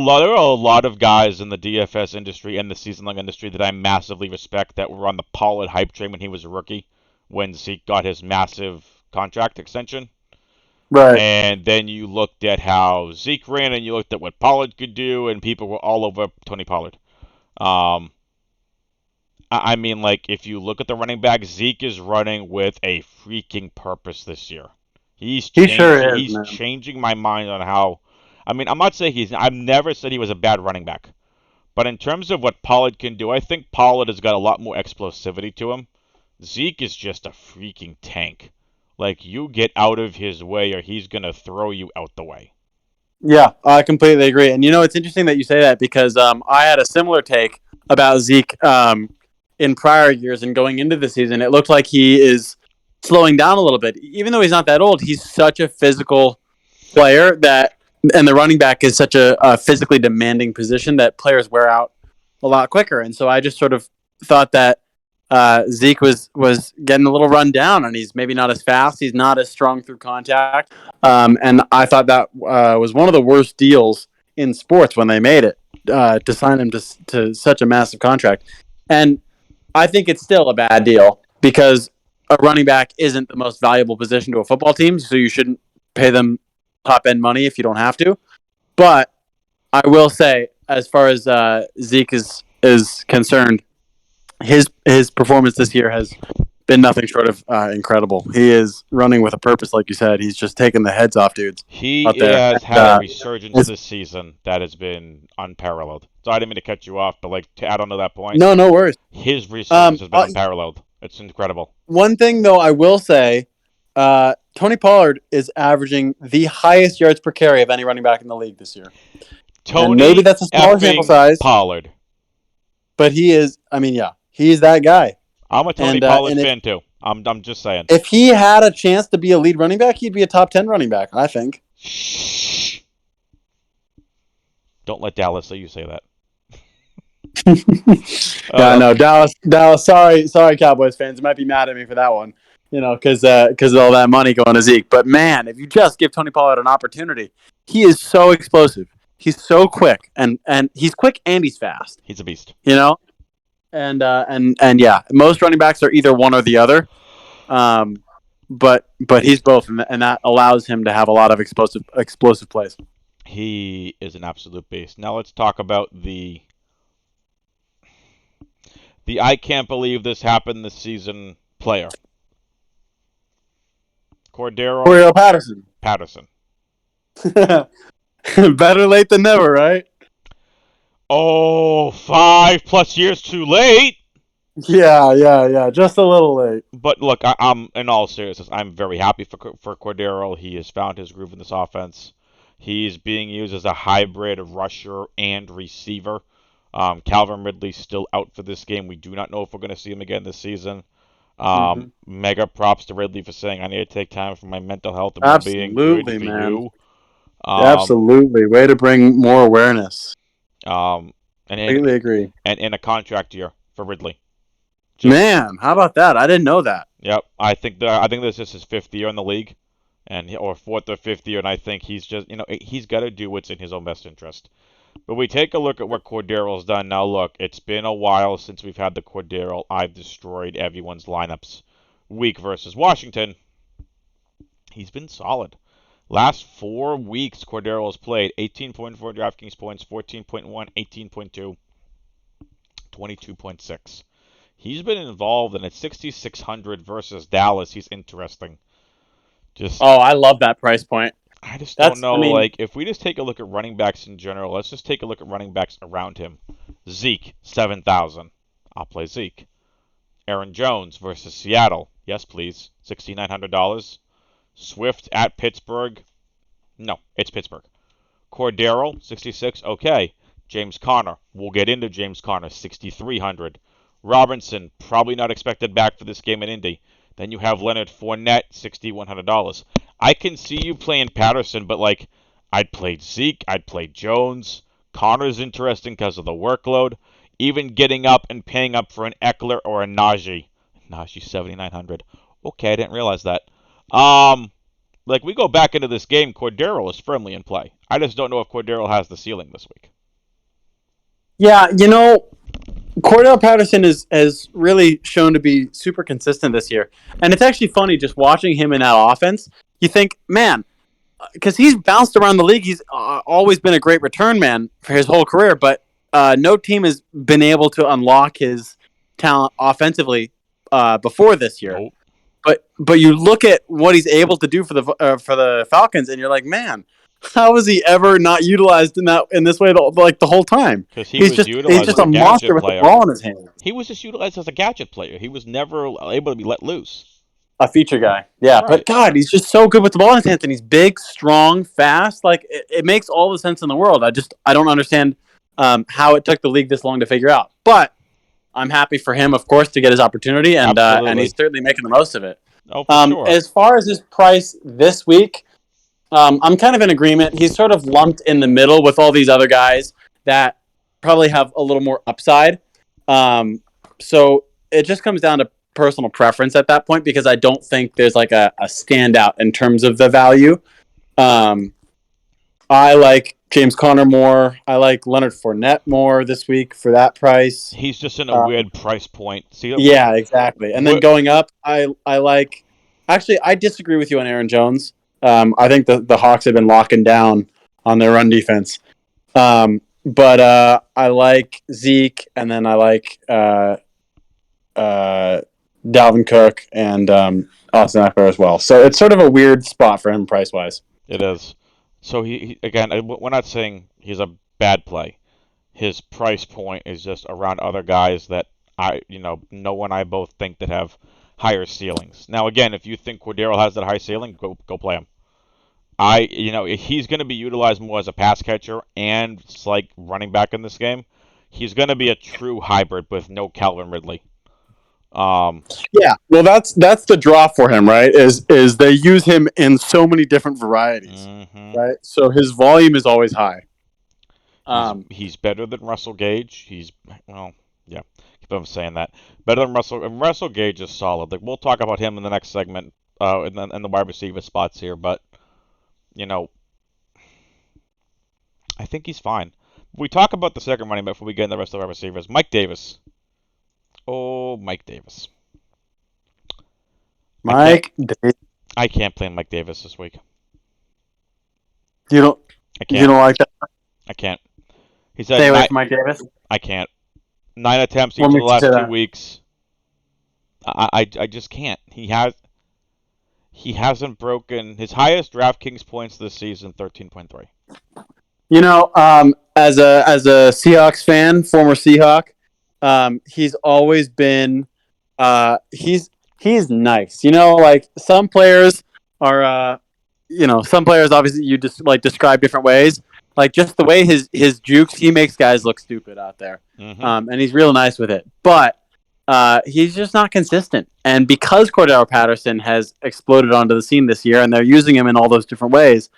lot of guys in the DFS industry and the season-long industry that I massively respect that were on the Pollard hype train when he was a rookie, when Zeke got his massive contract extension. Right. And then you looked at how Zeke ran, and you looked at what Pollard could do, and people were all over Tony Pollard. I mean, like, if you look at the running back, Zeke is running with a freaking purpose this year. He sure is, he's changing my mind on how... I mean, I'm not saying I've never said he was a bad running back. But in terms of what Pollard can do, I think Pollard has got a lot more explosivity to him. Zeke is just a freaking tank. Like, you get out of his way or he's going to throw you out the way. Yeah, I completely agree. And, it's interesting that you say that because I had a similar take about Zeke in prior years, and going into the season, it looked like he is slowing down a little bit. Even though he's not that old, he's such a physical player and the running back is such a physically demanding position that players wear out a lot quicker. And so I just sort of thought that Zeke was getting a little run down, and he's maybe not as fast. He's not as strong through contact. And I thought that was one of the worst deals in sports when they made it to sign him to such a massive contract. And I think it's still a bad deal because a running back isn't the most valuable position to a football team, so you shouldn't pay them top-end money if you don't have to. But I will say, as far as Zeke is concerned, his performance this year has been nothing short of incredible. He is running with a purpose, like you said. He's just taking the heads off dudes. He has had a resurgence this season that has been unparalleled. So I didn't mean to cut you off, but to add on to that point. No worries. His resurgence has been unparalleled. It's incredible. One thing, though, I will say, Tony Pollard is averaging the highest yards per carry of any running back in the league this year. And maybe that's a smaller sample size. Pollard. But he is, he's that guy. I'm a Tony Pollard fan, too. I'm just saying. If he had a chance to be a lead running back, he'd be a top 10 running back, I think. Shh. Don't let Dallas say you say that. No, Dallas. Sorry, Cowboys fans. You might be mad at me for that one. Because of all that money going to Zeke. But man, if you just give Tony Pollard an opportunity, he is so explosive. He's so quick, and he's quick and he's fast. He's a beast. And yeah, most running backs are either one or the other. But he's both, and that allows him to have a lot of explosive plays. He is an absolute beast. Now let's talk about the I can't believe this happened this season player. Cordero Patterson. Better late than never, right? Oh, 5+ years too late. Yeah. Just a little late. But look, I'm in all seriousness, I'm very happy for Cordero. He has found his groove in this offense. He's being used as a hybrid rusher and receiver. Calvin Ridley's still out for this game. We do not know if we're going to see him again this season. Mega props to Ridley for saying, I need to take time for my mental health and well-being. Good for you. Absolutely. Way to bring more awareness. Completely agree. And in a contract year for Ridley. Man, how about that? I didn't know that. Yep. I think this is his 5th year in the league. or fourth or fifth year, and I think he's just, he's got to do what's in his own best interest. But we take a look at what Cordaro's done. Now, look, it's been a while since we've had the Cordero. I've destroyed everyone's lineups week versus Washington. He's been solid. Last 4 weeks, Cordero has played 18.4 DraftKings points, 14.1, 18.2, 22.6. He's been involved in a 6,600 versus Dallas. He's interesting. I love that price point. I just don't know. If we just take a look at running backs in general, let's just take a look at running backs around him. Zeke, 7,000. I'll play Zeke. Aaron Jones versus Seattle. Yes, please. $6,900. Swift at Pittsburgh. No, it's Pittsburgh. Cordero, 66. Okay. James Conner. We'll get into James Conner, 6,300. Robinson, probably not expected back for this game in Indy. Then you have Leonard Fournette, $6,100. I can see you playing Patterson, but I'd play Zeke, I'd play Jones. Connor's interesting because of the workload. Even getting up and paying up for an Eckler or a Najee. Najee, $7,900. Okay, I didn't realize that. We go back into this game, Cordero is firmly in play. I just don't know if Cordero has the ceiling this week. Yeah, Cordell Patterson has really shown to be super consistent this year. And it's actually funny just watching him in that offense. You think, man, because he's bounced around the league. He's always been a great return man for his whole career, but no team has been able to unlock his talent offensively before this year. Nope. But you look at what he's able to do for the Falcons, and you're like, man, how was he ever not utilized in this way the whole time? Because he's just a monster with the ball in his hand. He was just utilized as a gadget player. He was never able to be let loose. A feature guy, yeah. Right. But God, he's just so good with the ball in his hands, and he's big, strong, fast. It makes all the sense in the world. I don't understand how it took the league this long to figure out. But I'm happy for him, of course, to get his opportunity, and he's certainly making the most of it. Oh, for sure. As far as his price this week, I'm kind of in agreement. He's sort of lumped in the middle with all these other guys that probably have a little more upside. So it just comes down to personal preference at that point, because I don't think there's a standout in terms of the value. I like James Conner more. I like Leonard Fournette more this week for that price. He's just in a weird price point. Yeah, exactly. And then going up, I like... Actually, I disagree with you on Aaron Jones. I think the Hawks have been locking down on their run defense. But I like Zeke, and then I like Dalvin Cook and Austin Eckler as well. So it's sort of a weird spot for him price-wise. It is. So he again, we're not saying he's a bad play. His price point is just around other guys that Noah and I both think that have higher ceilings. Now, again, if you think Cordero has that high ceiling, go play him. He's going to be utilized more as a pass catcher and running back in this game. He's going to be a true hybrid with no Calvin Ridley. Yeah, well, that's the draw for him, right? Is they use him in so many different varieties, right? So his volume is always high. He's better than Russell Gage. Yeah, keep on saying that. Better than Russell. And Russell Gage is solid. We'll talk about him in the next segment, in the wide receiver spots here. But I think he's fine. We talk about the second running back before we get in the rest of our receivers. Mike Davis. Oh, Mike Davis. I can't play Mike Davis this week. You don't like that? I can't. He said, stay away from Mike Davis? I can't. 9 attempts each of the last 2 weeks. I just can't. He hasn't broken his highest DraftKings points this season, 13.3. As a Seahawks fan, former Seahawk, he's always been he's nice. Some players are some players obviously you just describe different ways. Just the way his jukes, he makes guys look stupid out there. And he's real nice with it. But he's just not consistent. And because Cordero Patterson has exploded onto the scene this year and they're using him in all those different ways,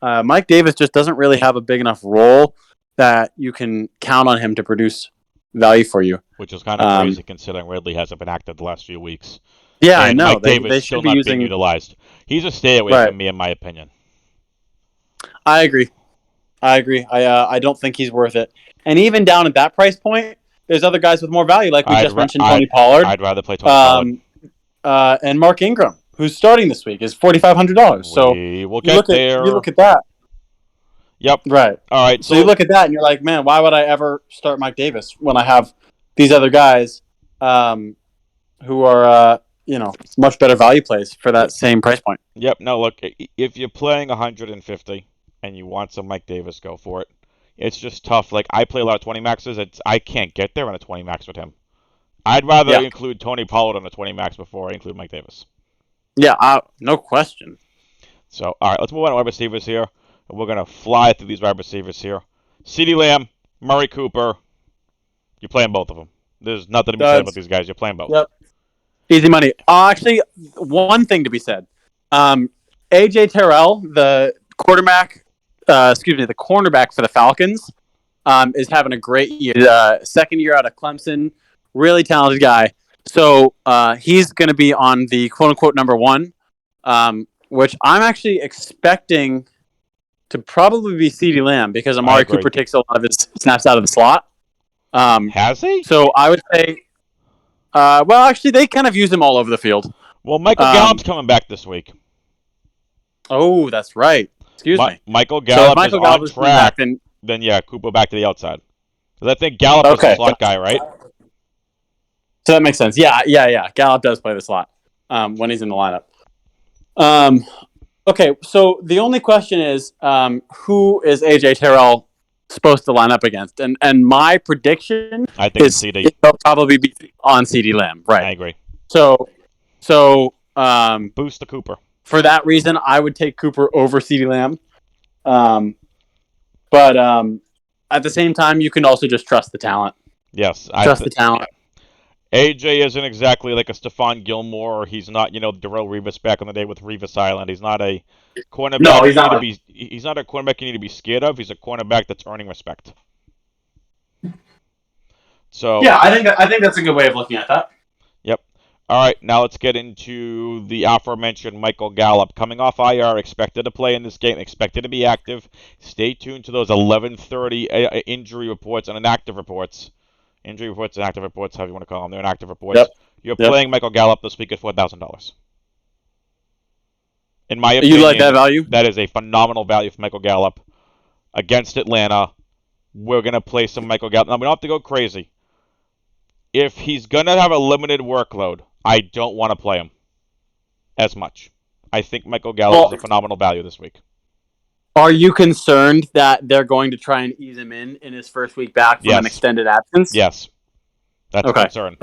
Mike Davis just doesn't really have a big enough role that you can count on him to produce value for you. Which is kind of crazy considering Ridley hasn't been active the last few weeks. Yeah, I And know. Mike They Davis should still be not being using. utilized. He's a stay away Right. from me, in my opinion. I agree. I don't think he's worth it. And even down at that price point, there's other guys with more value, like we just mentioned, Tony Pollard. I'd rather play Tony Pollard. And Mark Ingram, who's starting this week, is $4,500. So We will you get look at there. you look at that. Yep. Right. All right. So you look at that and you're like, man, why would I ever start Mike Davis when I have these other guys who are much better value plays for that same price point? Yep. No, look, if you're playing 150 and you want some Mike Davis, go for it. It's just tough. Like, I play a lot of 20 maxes. I can't get there on a 20 max with him. I'd rather include Tony Pollard on a 20 max before I include Mike Davis. Yeah, no question. So, all right, let's move on to wide receivers here. We're going to fly through these wide receivers here. CeeDee Lamb, Murray Cooper. You're playing both of them. There's nothing to be said about these guys. You're playing both. Yep. Easy money. Actually, one thing to be said. AJ Terrell, the cornerback for the Falcons, is having a great year. Second year out of Clemson. Really talented guy. So he's going to be on the quote-unquote number one, which I'm actually expecting to probably be CeeDee Lamb because Amari Cooper takes a lot of his snaps out of the slot. Has he? So I would say, actually, they kind of use him all over the field. Well, Michael Gallup's coming back this week. Oh, that's right. Excuse me. Michael Gallup is on track. Back, then, Cooper back to the outside. Because I think Gallup is a slot guy, right? So that makes sense. Yeah. Gallup does play the slot when he's in the lineup. Okay, so the only question is, who is AJ Terrell supposed to line up against? And my prediction is CD. He'll probably be on CeeDee Lamb. Right. I agree. So boost the Cooper. For that reason, I would take Cooper over CeeDee Lamb. But at the same time, you can also just trust the talent. Yes. Trust the talent. AJ isn't exactly like a Stephon Gilmore, or he's not, Darrelle Revis back in the day with Revis Island. He's not a cornerback. No, he's not. He's not a cornerback you need to be scared of. He's a cornerback that's earning respect. So yeah, I think that's a good way of looking at that. Yep. All right, now let's get into the aforementioned Michael Gallup. Coming off IR, expected to play in this game, expected to be active. Stay tuned to those 11:30 injury reports and inactive reports. Injury reports and active reports, however you want to call them. They're inactive reports. Yep. You're playing Michael Gallup this week at $4,000. In my opinion, you like that value? That is a phenomenal value for Michael Gallup. Against Atlanta, we're going to play some Michael Gallup. Now, we don't have to go crazy. If he's going to have a limited workload, I don't want to play him as much. I think Michael Gallup is a phenomenal value this week. Are you concerned that they're going to try and ease him in his first week back from an extended absence? Yes. That's a concern.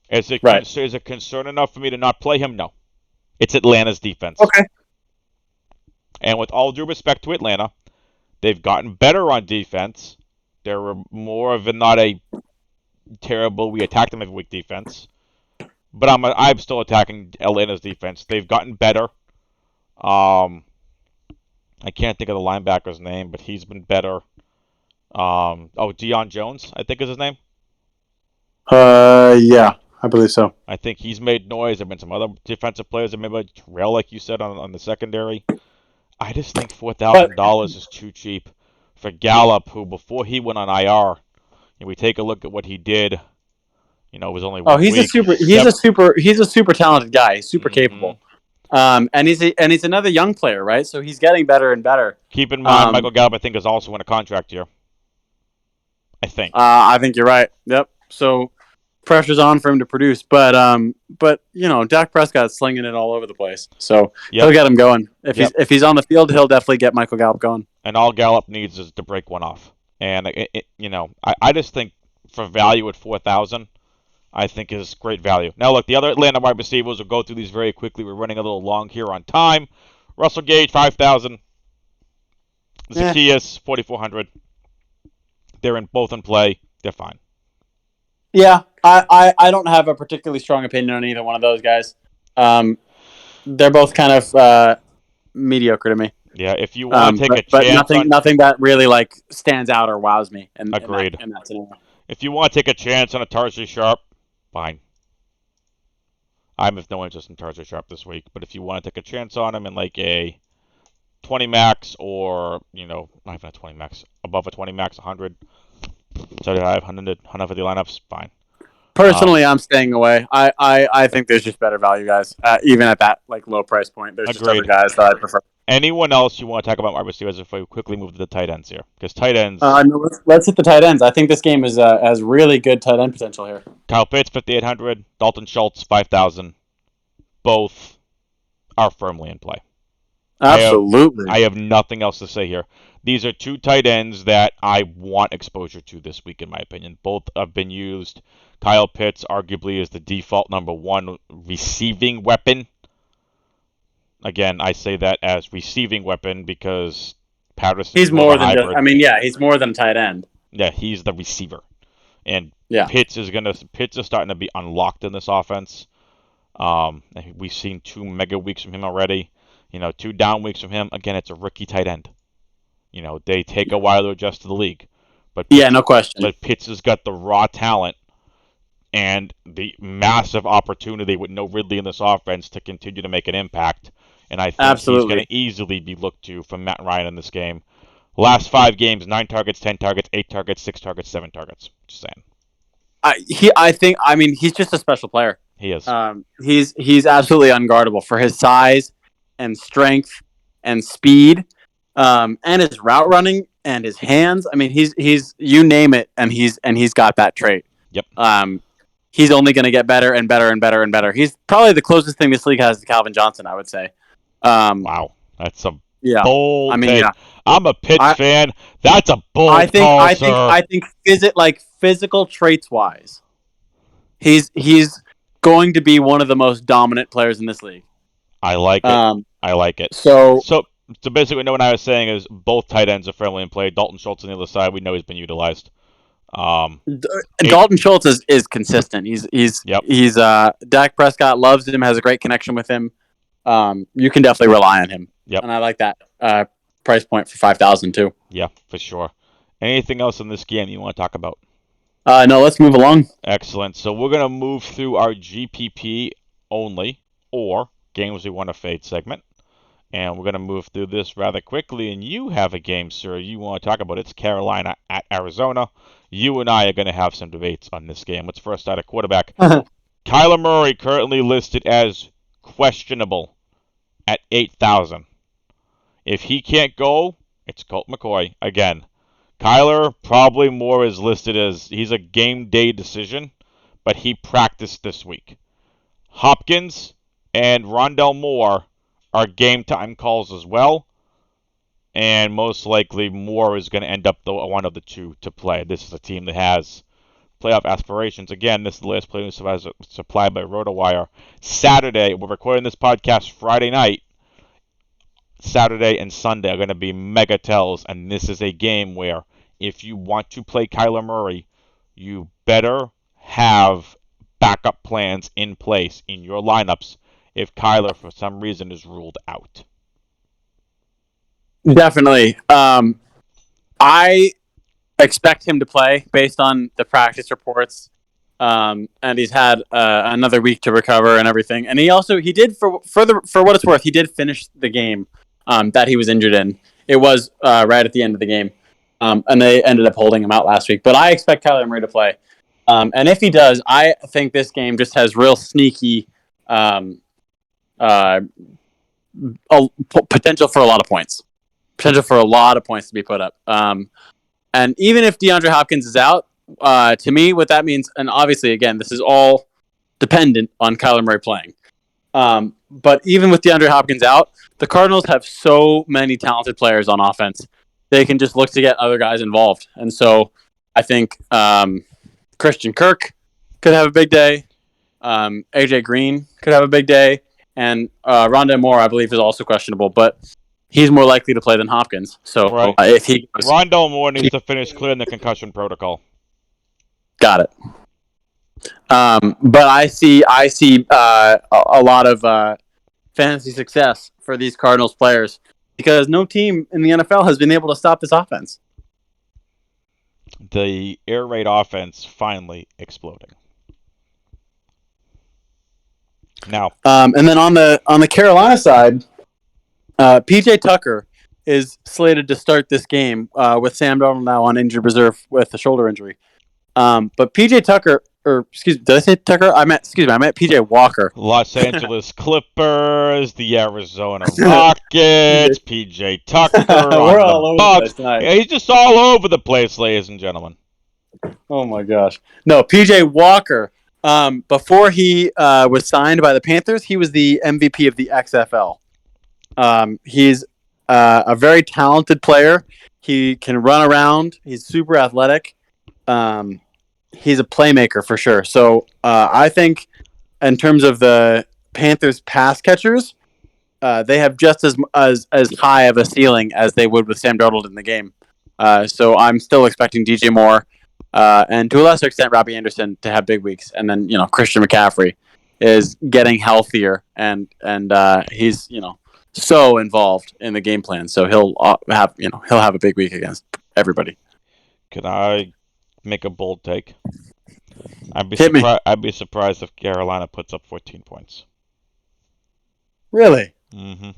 Is it concern enough for me to not play him? No. It's Atlanta's defense. Okay. And with all due respect to Atlanta, they've gotten better on defense. They're more of not a terrible, we attack them every week defense. But I'm still attacking Atlanta's defense. They've gotten better. I can't think of the linebacker's name, but he's been better. Deion Jones, I think is his name. Yeah, I believe so. I think he's made noise. There have been some other defensive players that maybe Terrell, like you said, on the secondary. I just think $4,000 is too cheap for Gallup, who before he went on IR, and we take a look at what he did. It was only 1 week. He's a super talented guy. He's super capable. And he's another young player, right? So he's getting better and better. Keep in mind, Michael Gallup, I think, is also in a contract year. I think. I think you're right. Yep. So pressure's on for him to produce, but Dak Prescott's slinging it all over the place. So he'll get him going. If he's on the field, he'll definitely get Michael Gallup going. And all Gallup needs is to break one off. And I just think for value at $4,000. I think is great value. Now, look, the other Atlanta wide receivers will go through these very quickly. We're running a little long here on time. Russell Gage, $5,000. Zacchaeus, $4,400. They're both in play. They're fine. Yeah, I don't have a particularly strong opinion on either one of those guys. They're both kind of mediocre to me. Yeah, if you want to take a chance, but nothing that really stands out or wows me. Agreed. In that scenario. If you want to take a chance on a Tarsy Sharp, fine. I have no interest in Target Sharp this week, but if you want to take a chance on him in like a 20 max or, not even a 20 max, above a 20 max, 100, 75, 100, 150 lineups, fine. Personally, I'm staying away. I think there's just better value guys, even at that like low price point. There's just other guys that I prefer. Anyone else you want to talk about wide receivers before we quickly move to the tight ends here? Because tight ends... No, let's hit the tight ends. I think this game has really good tight end potential here. Kyle Pitts, 5,800. Dalton Schultz, 5,000. Both are firmly in play. Absolutely. I have nothing else to say here. These are two tight ends that I want exposure to this week, in my opinion. Both have been used. Kyle Pitts arguably is the default number one receiving weapon. Again, I say that as receiving weapon because Patterson. He's more than just. I mean, yeah, he's more than a tight end. Yeah, he's the receiver, and yeah. Pitts is starting to be unlocked in this offense. We've seen 2 mega weeks from him already. 2 down weeks from him. Again, it's a rookie tight end. They take a while to adjust to the league, but Pitts, no question. But Pitts has got the raw talent and the massive opportunity with no Ridley in this offense to continue to make an impact. And I think he's going to easily be looked to from Matt Ryan in this game. Last 5 games, 9 targets, 10 targets, 8 targets, 6 targets, 7 targets. Just saying. I mean, he's just a special player. He is. He's absolutely unguardable for his size and strength and speed, and his route running and his hands. I mean, he's you name it, and he's got that trait. Yep. He's only going to get better and better and better and better. He's probably the closest thing this league has to Calvin Johnson, I would say. Wow, that's a bold. I mean, take. Yeah. I'm a Pitts fan. That's a bold. I think physical traits wise, he's going to be one of the most dominant players in this league. I like it. I like it. So basically, what I was saying is both tight ends are firmly in play. Dalton Schultz on the other side, we know he's been utilized. Dalton Schultz is consistent. He's Dak Prescott loves him, has a great connection with him. You can definitely rely on him. Yep. And I like that price point for 5,000 too. Yeah, for sure. Anything else in this game you want to talk about? No, let's move along. Excellent. So we're going to move through our GPP only or games we want to fade segment. And we're going to move through this rather quickly. And you have a game, sir, you want to talk about. It's Carolina at Arizona. You and I are going to have some debates on this game. Let's first start at quarterback. Kyler Murray currently listed as questionable at 8,000. If he can't go, it's Colt McCoy again. Kyler probably more is listed as he's a game day decision, but he practiced this week. Hopkins and Ronda Moore are game time calls as well, and most likely Moore is going to end up one of the two to play. This is a team that has playoff aspirations. Again, this is the latest play supplied by RotoWire. Saturday, we're recording this podcast Friday night. Saturday and Sunday are going to be mega tells, and this is a game where if you want to play Kyler Murray, you better have backup plans in place in your lineups if Kyler for some reason is ruled out. Definitely. I expect him to play based on the practice reports, and he's had another week to recover and everything. And he did for what it's worth, he did finish the game that he was injured in. It was right at the end of the game, and they ended up holding him out last week. But I expect Kyler Murray to play, and if he does, I think this game just has real sneaky potential for a lot of points. Potential for a lot of points to be put up. And even if DeAndre Hopkins is out, to me, what that means, and obviously, again, this is all dependent on Kyler Murray playing. But even with DeAndre Hopkins out, the Cardinals have so many talented players on offense. They can just look to get other guys involved. And so I think Christian Kirk could have a big day. AJ Green could have a big day. And Ronda Moore, I believe, is also questionable. But he's more likely to play than Hopkins. So right. If he goes, Ronda Moore needs to finish clear in the concussion protocol. Got it. But I see a lot of fantasy success for these Cardinals players because no team in the NFL has been able to stop this offense. The air raid offense finally exploding. Now, and then on the Carolina side, PJ Tucker is slated to start this game with Sam Darnold now on injured reserve with a shoulder injury. But PJ Tucker, or excuse me, did I say Tucker? I meant PJ Walker. Los Angeles Clippers, the Arizona Rockets, PJ Tucker. We're all over the place tonight. Yeah, he's just all over the place, ladies and gentlemen. Oh my gosh. No, PJ Walker. Before he was signed by the Panthers, he was the MVP of the XFL. He's a very talented player. He can run around. He's super athletic. He's a playmaker for sure. So I think in terms of the Panthers pass catchers, they have just as high of a ceiling as they would with Sam Darnold in the game. So I'm still expecting DJ Moore and to a lesser extent Robbie Anderson to have big weeks. And then Christian McCaffrey is getting healthier and he's so involved in the game plan. So he'll have a big week against everybody. Can I make a bold take? I'd be surprised if Carolina puts up 14 points. Really? Mm-hmm.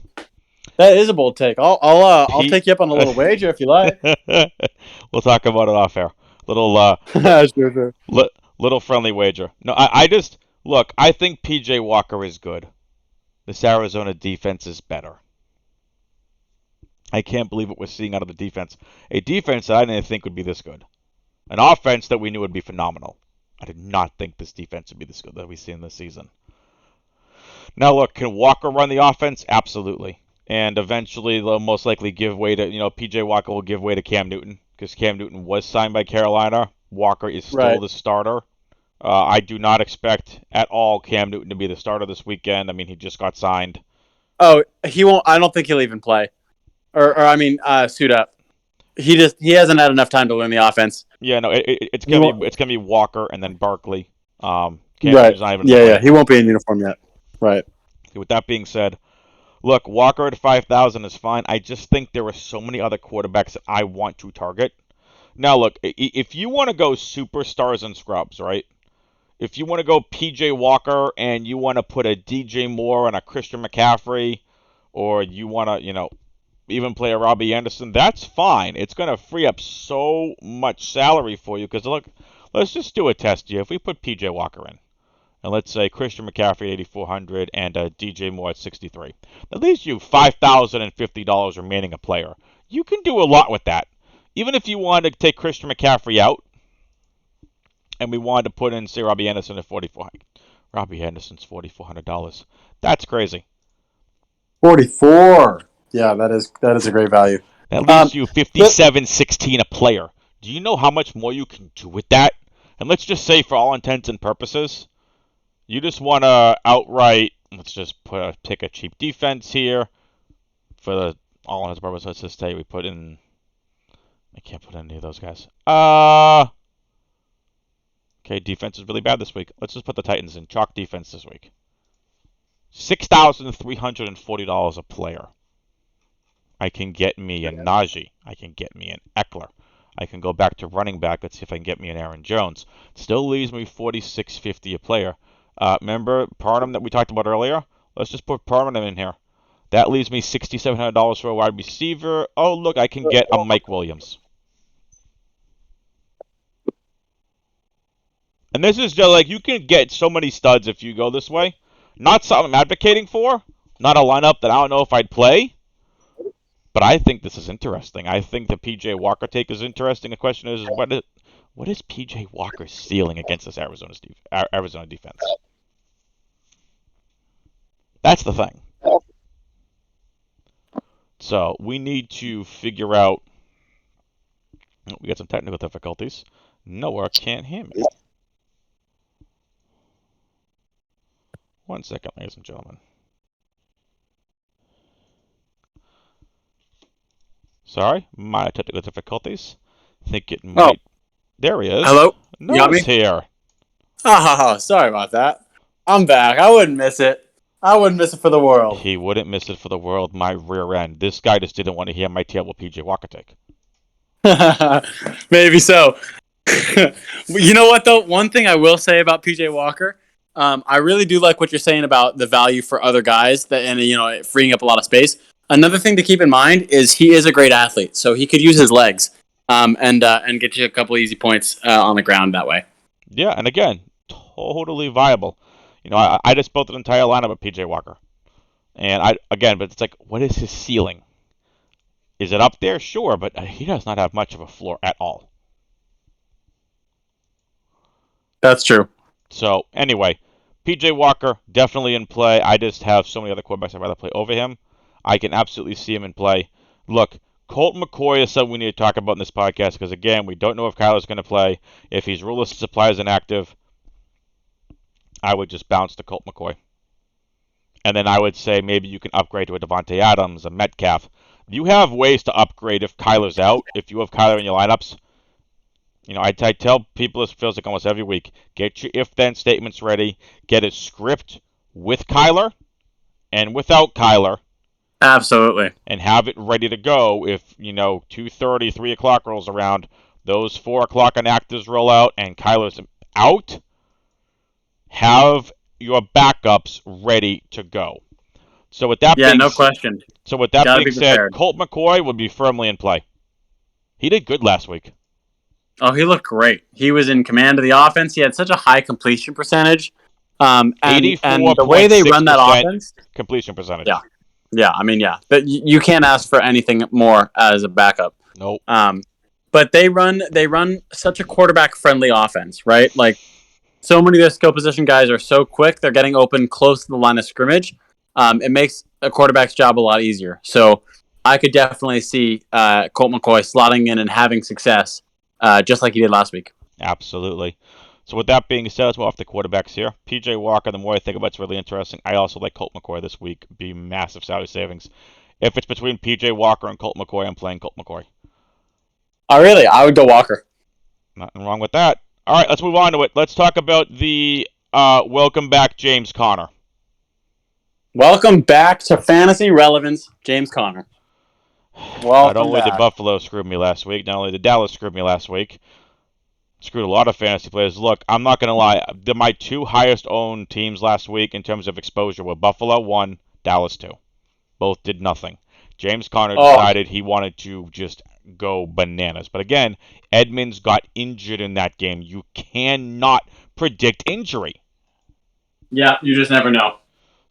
That is a bold take. I'll take you up on a little wager if you like. We'll talk about it off air. Little sure. Little friendly wager. No, I just look. I think PJ Walker is good. This Arizona defense is better. I can't believe what we're seeing out of the defense. A defense that I didn't think would be this good. An offense that we knew would be phenomenal. I did not think this defense would be this good that we've seen this season. Now look, can Walker run the offense? Absolutely. And eventually they'll most likely give way to, PJ Walker will give way to Cam Newton because Cam Newton was signed by Carolina. Walker is still the starter. I do not expect at all Cam Newton to be the starter this weekend. I mean, he just got signed. Oh, he won't. I don't think he'll even play. Or suit up. He hasn't had enough time to learn the offense. Yeah, no, it's gonna be Walker and then Barkley. Right. Yeah. He won't be in uniform yet. Right. With that being said, look, Walker at 5,000 is fine. I just think there are so many other quarterbacks that I want to target. Now, look, if you want to go superstars and scrubs, right? If you want to go PJ Walker and you want to put a DJ Moore and a Christian McCaffrey, or you want to, even play a Robbie Anderson, that's fine. It's going to free up so much salary for you because, look, let's just do a test here. If we put PJ Walker in, and let's say Christian McCaffrey at 8,400 and DJ Moore at 63, that leaves you $5,050 remaining a player. You can do a lot with that. Even if you wanted to take Christian McCaffrey out, and we wanted to put in, say, Robbie Anderson at 4,400. Robbie Anderson's $4,400. That's crazy. 44. Yeah, that is a great value. That leaves you $57.16 a player. Do you know how much more you can do with that? And let's just say, for all intents and purposes, you just want to outright. Let's just pick a cheap defense here. For the all intents and purposes, let's just say we put in. I can't put any of those guys. Okay, defense is really bad this week. Let's just put the Titans in. Chalk defense this week. $6,340 a player. I can get me a Najee. I can get me an Eckler. I can go back to running back. Let's see if I can get me an Aaron Jones. Still leaves me $46.50 a player. Remember Parham that we talked about earlier? Let's just put Parham in here. That leaves me $6,700 for a wide receiver. Oh, look, I can get a Mike Williams. And this is just like, you can get so many studs if you go this way. Not something I'm advocating for. Not a lineup that I don't know if I'd play. But I think this is interesting. I think the PJ Walker take is interesting. The question is what is PJ Walker's ceiling against this Arizona defense? That's the thing. So we need to figure out. We got some technical difficulties. Noah can't hear me. 1 second, ladies and gentlemen. Sorry, my technical difficulties. Think it might. Oh. There he is. Hello? Noah's here. Oh, sorry about that. I'm back. I wouldn't miss it. I wouldn't miss it for the world. He wouldn't miss it for the world. My rear end. This guy just didn't want to hear my terrible PJ Walker take. Maybe so. You know what, though? One thing I will say about PJ Walker I really do like what you're saying about the value for other guys and freeing up a lot of space. Another thing to keep in mind is he is a great athlete, so he could use his legs and get you a couple easy points on the ground that way. Yeah, and again, totally viable. I just built an entire lineup with PJ Walker. But it's like, what is his ceiling? Is it up there? Sure, but he does not have much of a floor at all. That's true. So, anyway, PJ Walker, definitely in play. I just have so many other quarterbacks I'd rather play over him. I can absolutely see him in play. Look, Colt McCoy is something we need to talk about in this podcast because, again, we don't know if Kyler's going to play. If he's ruleless supply is inactive, I would just bounce to Colt McCoy. And then I would say maybe you can upgrade to a Devontae Adams, a Metcalf. You have ways to upgrade if Kyler's out. If you have Kyler in your lineups, I tell people this feels like almost every week. Get your if-then statements ready. Get a script with Kyler and without Kyler. Absolutely. And have it ready to go if, 2:30, 3 o'clock rolls around. Those 4 o'clock inactives roll out and Kyler's out. Have your backups ready to go. So with that no question. So with that being said, Colt McCoy would be firmly in play. He did good last week. Oh, he looked great. He was in command of the offense. He had such a high completion percentage. And the way they run that offense, completion percentage. Yeah. But you can't ask for anything more as a backup. Nope. But they run such a quarterback friendly offense, right? Like so many of their skill position guys are so quick. They're getting open close to the line of scrimmage. It makes a quarterback's job a lot easier. So I could definitely see Colt McCoy slotting in and having success, just like he did last week. Absolutely. So with that being said, let's move off the quarterbacks here. PJ Walker, the more I think about it's really interesting. I also like Colt McCoy this week. Be massive salary savings. If it's between PJ Walker and Colt McCoy, I'm playing Colt McCoy. Oh, really? I would go Walker. Nothing wrong with that. All right, let's move on to it. Let's talk about the welcome back James Conner. Welcome back to fantasy relevance, James Conner. Not only did Buffalo screw me last week, not only did Dallas screw me last week, screwed a lot of fantasy players. Look, I'm not going to lie. My two highest owned teams last week in terms of exposure were Buffalo 1, Dallas 2. Both did nothing. James Conner decided he wanted to just go bananas. But again, Edmonds got injured in that game. You cannot predict injury. Yeah, you just never know.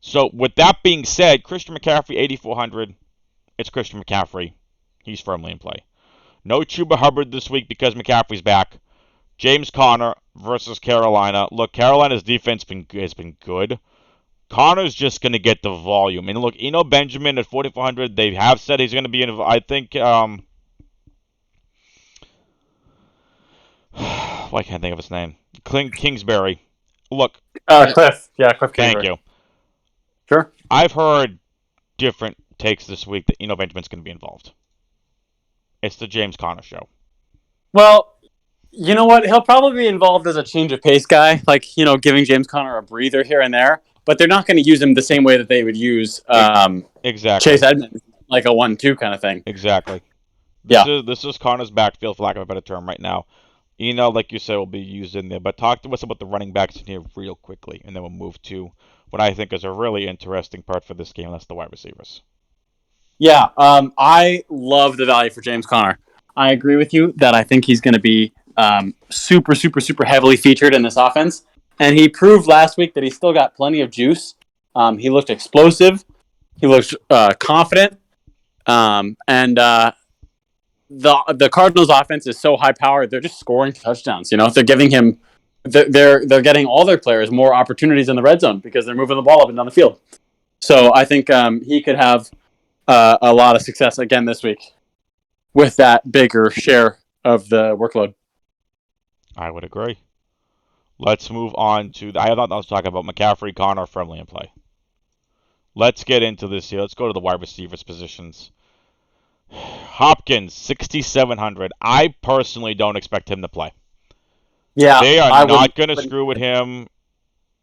So with that being said, Christian McCaffrey, 8,400. It's Christian McCaffrey. He's firmly in play. No Chuba Hubbard this week because McCaffrey's back. James Conner versus Carolina. Look, Carolina's defense has been good. Connor's just going to get the volume. And look, Benjamin at 4,400, they have said he's going to be in, I think, why can't I think of his name? Kingsbury. Look. Cliff. Yeah, Cliff Kingsbury. Thank you. Sure. I've heard different takes this week that Benjamin's going to be involved. It's the James Conner show. Well, you know what? He'll probably be involved as a change of pace guy, like, giving James Conner a breather here and there. But they're not going to use him the same way that they would use exactly Chase Edmonds, like a 1-2 kind of thing. Exactly. This is Connor's backfield, for lack of a better term, right now. Like you said, will be used in there. But talk to us about the running backs in here real quickly, and then we'll move to what I think is a really interesting part for this game. That's the wide receivers. Yeah, I love the value for James Conner. I agree with you that I think he's going to be super, super, super heavily featured in this offense. And he proved last week that he's still got plenty of juice. He looked explosive. He looked confident. And the Cardinals' offense is so high-powered, they're just scoring touchdowns. They're giving him, they're getting all their players more opportunities in the red zone because they're moving the ball up and down the field. So I think he could have a lot of success again this week with that bigger share of the workload. I would agree. Let's move on to I thought I was talking about McCaffrey, Conner, firmly in play. Let's get into this here. Let's go to the wide receivers positions. Hopkins, 6,700. I personally don't expect him to play. Yeah, they are not going to screw with him.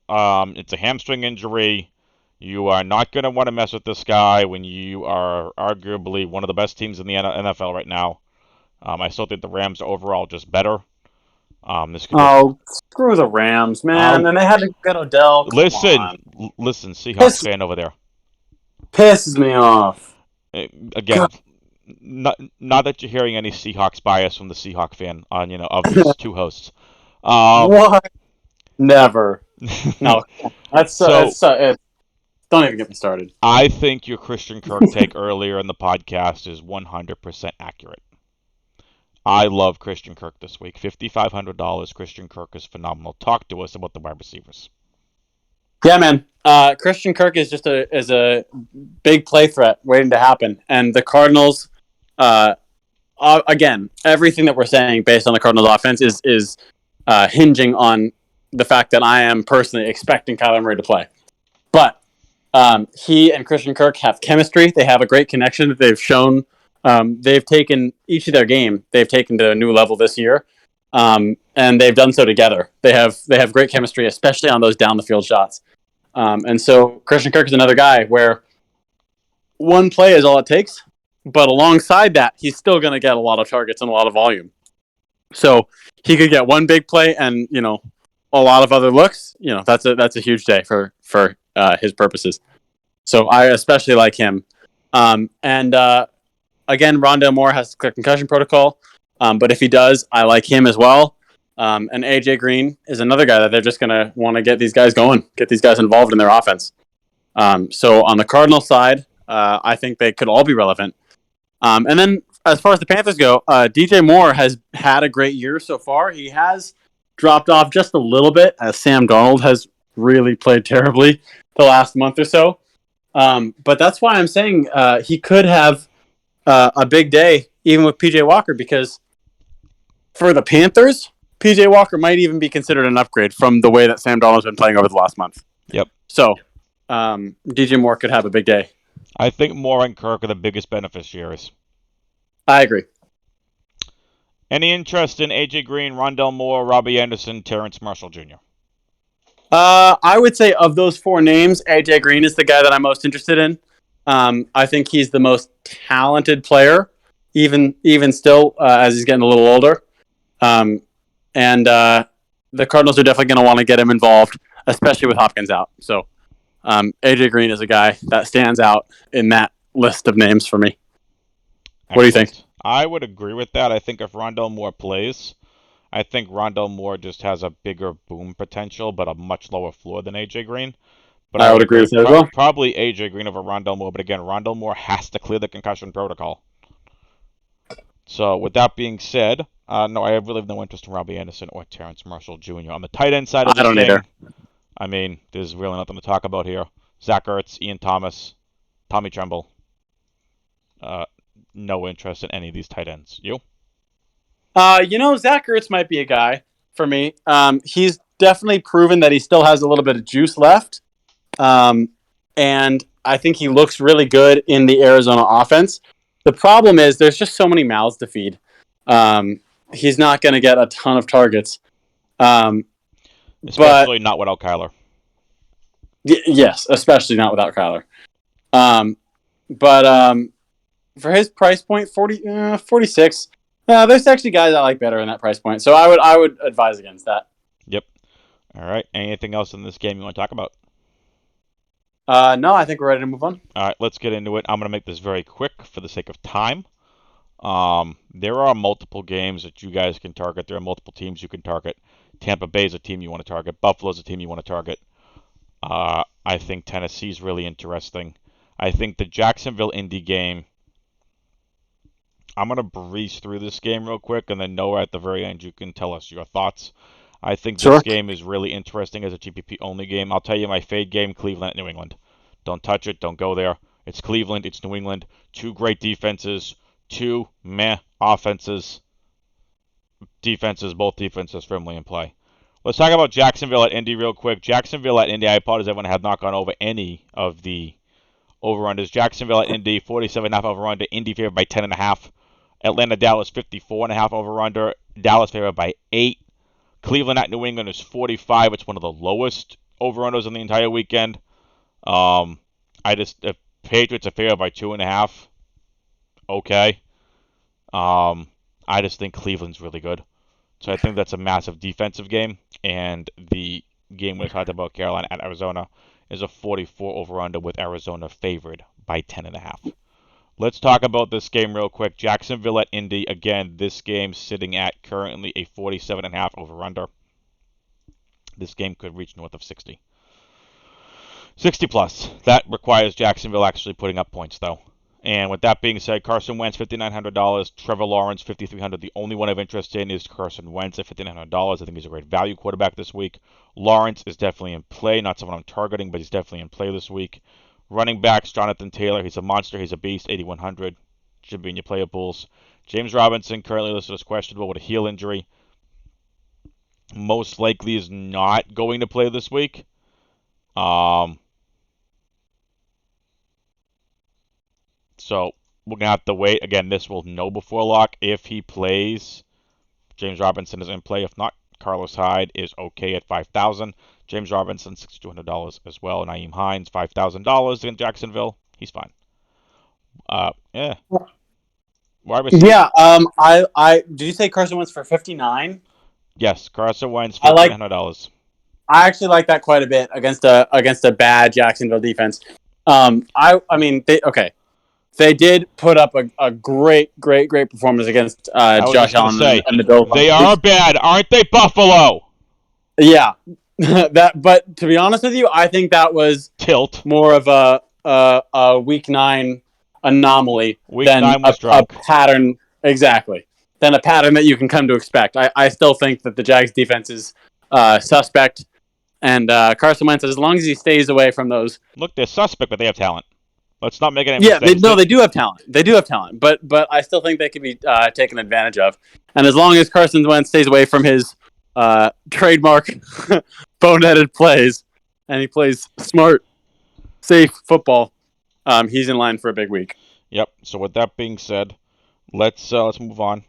It's a hamstring injury. You are not going to want to mess with this guy when you are arguably one of the best teams in the NFL right now. I still think the Rams are overall just better. This could just screw the Rams, man. And they had to get Odell. Listen, Seahawks fan over there. Pisses me off. Again, not that you're hearing any Seahawks bias from the Seahawk fan on of these two hosts. What? Never. No, don't even get me started. I think your Christian Kirk take earlier in the podcast is 100% accurate. I love Christian Kirk this week. $5,500. Christian Kirk is phenomenal. Talk to us about the wide receivers. Yeah, man. Christian Kirk is just a big play threat waiting to happen. And the Cardinals, again, everything that we're saying based on the Cardinals offense is hinging on the fact that I am personally expecting Kyler Murray to play. But he and Christian Kirk have chemistry. They have a great connection that they've shown. They've taken each of their game. They've taken to a new level this year, and they've done so together. They have great chemistry, especially on those down the field shots. And so Christian Kirk is another guy where one play is all it takes, but alongside that, he's still going to get a lot of targets and a lot of volume. So he could get one big play and a lot of other looks. That's a huge day for his purposes. So I especially like him. Again, Ronda Moore has the concussion protocol, but if he does, I like him as well. And AJ Green is another guy that they're just going to want to get these guys going, get these guys involved in their offense. So on the Cardinal side, I think they could all be relevant. And then as far as the Panthers go, DJ Moore has had a great year so far. He has dropped off just a little bit as Sam Darnold has really played terribly the last month or so. But that's why I'm saying he could have a big day, even with PJ Walker, because for the Panthers, PJ Walker might even be considered an upgrade from the way that Sam Darnold's been playing over the last month. Yep. So DJ Moore could have a big day. I think Moore and Kirk are the biggest beneficiaries. I agree. Any interest in AJ Green, Rondell Moore, Robbie Anderson, Terrence Marshall Jr.? I would say of those four names, AJ Green is the guy that I'm most interested in. I think he's the most talented player, even still, as he's getting a little older. And the Cardinals are definitely going to want to get him involved, especially with Hopkins out. So AJ Green is a guy that stands out in that list of names for me. Excellent. What do you think? I would agree with that. I think if Rondell Moore plays, I think Rondell Moore just has a bigger boom potential, but a much lower floor than AJ Green. But I would agree with that as well. Probably AJ Green over Rondell Moore, but again, Rondell Moore has to clear the concussion protocol. So with that being said, no, I really have no interest in Robbie Anderson or Terrence Marshall Jr. On the tight end side of the game, either. I mean, there's really nothing to talk about here. Zach Ertz, Ian Thomas, Tommy Tremble. No interest in any of these tight ends. You? Zach Ertz might be a guy for me. He's definitely proven that he still has a little bit of juice left. And I think he looks really good in the Arizona offense. The problem is there's just so many mouths to feed. He's not going to get a ton of targets. Especially not without Kyler. Yes, especially not without Kyler. For his price point, 46, there's actually guys I like better in that price point. So I would advise against that. Yep. All right. Anything else in this game you want to talk about? No, I think we're ready to move on. All right, let's get into it. I'm going to make this very quick for the sake of time. There are multiple games that you guys can target. There are multiple teams you can target. Tampa Bay is a team you want to target. Buffalo is a team you want to target. I think Tennessee is really interesting. I think the Jacksonville-Indy game, I'm going to breeze through this game real quick, and then Noah, at the very end, you can tell us your thoughts. I think this game is really interesting as a GPP-only game. I'll tell you my fade game, Cleveland at New England. Don't touch it. Don't go there. It's Cleveland. It's New England. Two great defenses. Two meh offenses. Both defenses firmly in play. Let's talk about Jacksonville at Indy real quick. Jacksonville at Indy, I apologize everyone had not gone over any of the over-unders. Jacksonville at Indy, 47.5 over-under. Indy favored by 10.5. Atlanta-Dallas, 54.5 over-under. Dallas favored by 8. Cleveland at New England is 45. It's one of the lowest over-unders in the entire weekend. The Patriots are favored by 2.5. Okay. I just think Cleveland's really good. So I think that's a massive defensive game. And the game we talked about, Carolina at Arizona, is a 44 over-under with Arizona favored by 10.5. Let's talk about this game real quick. Jacksonville at Indy. Again, this game sitting at currently a 47.5 over-under. This game could reach north of 60. 60 plus. That requires Jacksonville actually putting up points, though. And with that being said, Carson Wentz, $5,900. Trevor Lawrence, $5,300. The only one of interest in is Carson Wentz at $5,900. I think he's a great value quarterback this week. Lawrence is definitely in play. Not someone I'm targeting, but he's definitely in play this week. Running backs, Jonathan Taylor. He's a monster. He's a beast. $8,100. Should be in your player pools. James Robinson, currently listed as questionable with a heel injury. Most likely is not going to play this week. So we're going to have to wait. Again, this will know before lock. If he plays, James Robinson is in play. If not, Carlos Hyde is okay at $5,000. James Robinson, $6,200 as well. Naeem Hines, $5,000 in Jacksonville. He's fine. Yeah. Wide receiver. Yeah. Did you say Carson Wentz for 59? Yes, Carson Wentz, $5,900. I actually like that quite a bit against a bad Jacksonville defense. They did put up a great performance against Josh Allen and the Bills. They are bad, aren't they, Buffalo? Yeah, But to be honest with you, I think that was more of a Week 9 anomaly than a pattern. Exactly, than a pattern that you can come to expect. I still think that the Jags defense is suspect, and Carson Wentz, as long as he stays away from those. Look, they're suspect, but they have talent. Let's not make any mistakes. They do have talent. They do have talent, but I still think they can be taken advantage of. And as long as Carson Wentz stays away from his trademark boneheaded plays, and he plays smart, safe football, he's in line for a big week. Yep. So with that being said, let's move on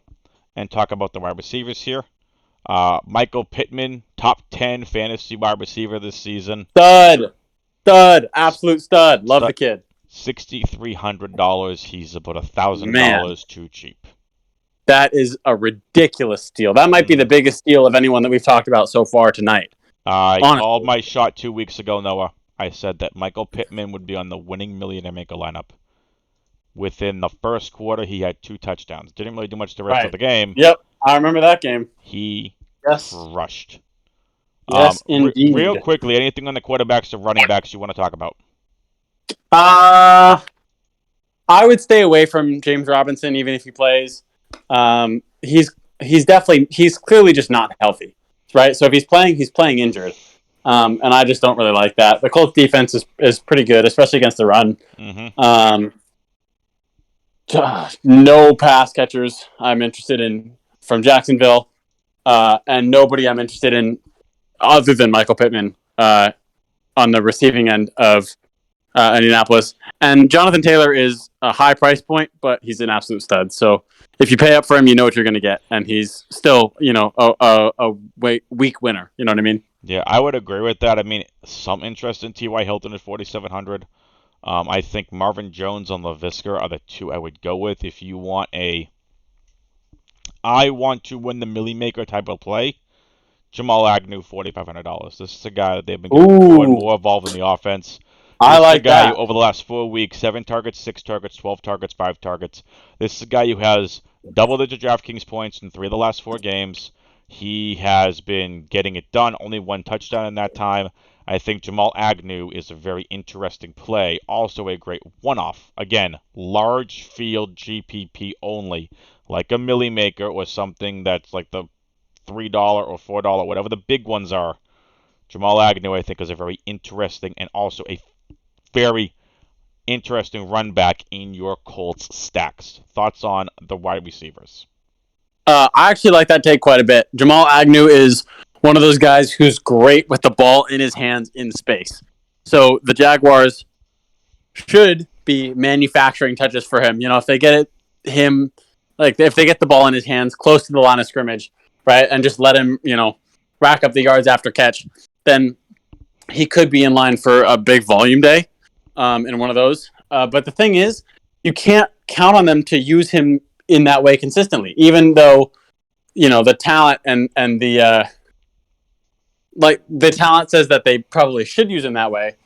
and talk about the wide receivers here. Michael Pittman, top 10 fantasy wide receiver this season. Stud, absolute stud. Love the kid. $6,300. He's about $1,000 too cheap. That is a ridiculous steal. That might be the biggest steal of anyone that we've talked about so far tonight. I called my shot 2 weeks ago, Noah. I said that Michael Pittman would be on the winning millionaire maker lineup. Within the first quarter, he had 2 touchdowns. Didn't really do much the rest of the game. Yep, I remember that game. He crushed. Yes, indeed. Real quickly, anything on the quarterbacks or running backs you want to talk about? I would stay away from James Robinson even if he plays. He's clearly just not healthy, right? So if he's playing injured, and I just don't really like that. The Colts defense is pretty good, especially against the run. Mm-hmm. No pass catchers I'm interested in from Jacksonville, and nobody I'm interested in other than Michael Pittman on the receiving end of Indianapolis. And Jonathan Taylor is a high price point, but he's an absolute stud. So if you pay up for him, you know what you're going to get, and he's still, a weak winner. You know what I mean? Yeah, I would agree with that. I mean, some interest in T.Y. Hilton at $4,700. I think Marvin Jones and LaVisca are the two I would go with if you want I want to win the Millie Maker type of play. Jamal Agnew, $4,500. This is a guy that they've been getting more involved in the offense. I like guy that. Who, over the last 4 weeks, 7 targets, 6 targets, 12 targets, 5 targets. This is a guy who has double-digit DraftKings points in 3 of the last 4 games. He has been getting it done. Only 1 touchdown in that time. I think Jamal Agnew is a very interesting play. Also a great one-off. Again, large field GPP only. Like a Millie Maker or something that's like the $3 or $4, whatever the big ones are. Jamal Agnew, I think, is a very interesting and also a very interesting run back in your Colts stacks. Thoughts on the wide receivers? I actually like that take quite a bit. Jamal Agnew is one of those guys who's great with the ball in his hands in space. So the Jaguars should be manufacturing touches for him. If they get if they get the ball in his hands close to the line of scrimmage, right, and just let him, rack up the yards after catch, then he could be in line for a big volume day in one of those. But the thing is, you can't count on them to use him in that way consistently, even though, the talent and the the talent says that they probably should use him that way.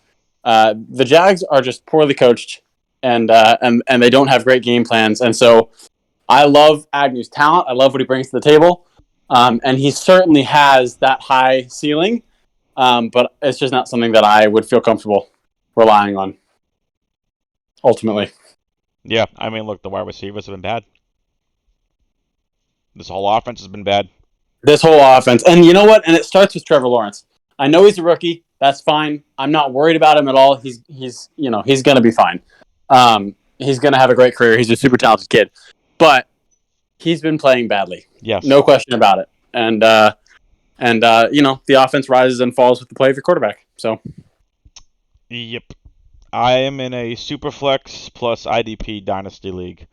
The Jags are just poorly coached, and they don't have great game plans. And so I love Agnew's talent. I love what he brings to the table, and he certainly has that high ceiling. But it's just not something that I would feel comfortable relying on. Ultimately, yeah. I mean, look, the wide receivers have been bad. This whole offense has been bad. This whole offense, and you know what? And it starts with Trevor Lawrence. I know he's a rookie. That's fine. I'm not worried about him at all. He's going to be fine. He's going to have a great career. He's a super talented kid, but he's been playing badly. Yes, no question about it. And the offense rises and falls with the play of your quarterback. So, yep. I am in a Superflex plus IDP Dynasty League.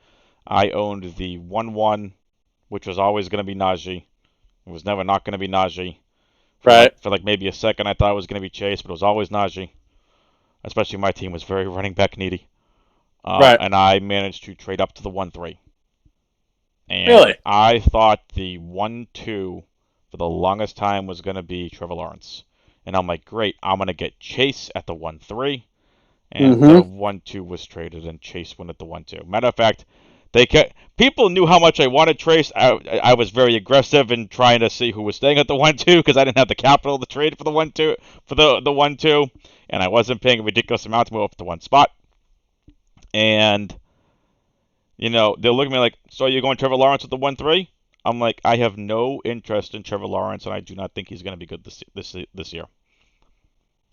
I owned the 1-1, which was always going to be Najee. It was never not going to be Najee. Right. For maybe a second, I thought it was going to be Chase, but it was always Najee. Especially my team was very running back needy. Right. And I managed to trade up to the 1-3. And really? I thought the 1-2 for the longest time was going to be Trevor Lawrence. And I'm like, great, I'm going to get Chase at the 1-3. And the 1-2 was traded, and Chase went at the 1-2. Matter of fact, people knew how much I wanted Chase. I was very aggressive in trying to see who was staying at the 1-2 because I didn't have the capital to trade for the 1-2 for the 1-2, and I wasn't paying a ridiculous amount to move up to one spot. And they'll look at me like, so you're going Trevor Lawrence with the 1-3? I'm like, I have no interest in Trevor Lawrence, and I do not think he's going to be good this year.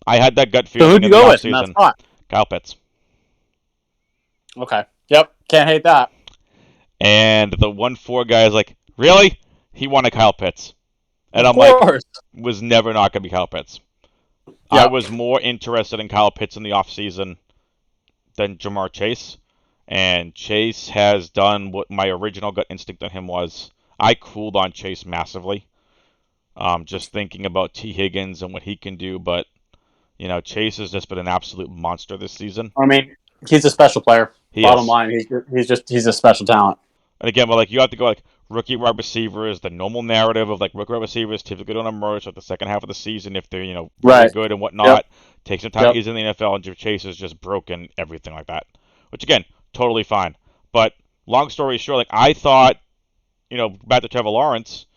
I had that gut feeling so who'd you in the go with offseason. in that spot? Kyle Pitts. Okay. Yep. Can't hate that. And the 1-4 guy is like, really? He wanted Kyle Pitts. And of I'm course. like, was never not going to be Kyle Pitts. Yep. I was more interested in Kyle Pitts in the offseason than Jamar Chase. And Chase has done what my original gut instinct on him was. I cooled on Chase massively. Just thinking about T. Higgins and what he can do. But, Chase has just been an absolute monster this season. I mean, he's a special player. Bottom line, he's a special talent. And again, but you have to go rookie wide receivers. The normal narrative of rookie wide receivers typically don't emerge at the second half of the season if they're really good and whatnot. Yep. Takes some time to get in the NFL, and Chase has just broken everything like that. Which again, totally fine. But long story short, I thought, back to Trevor Lawrence,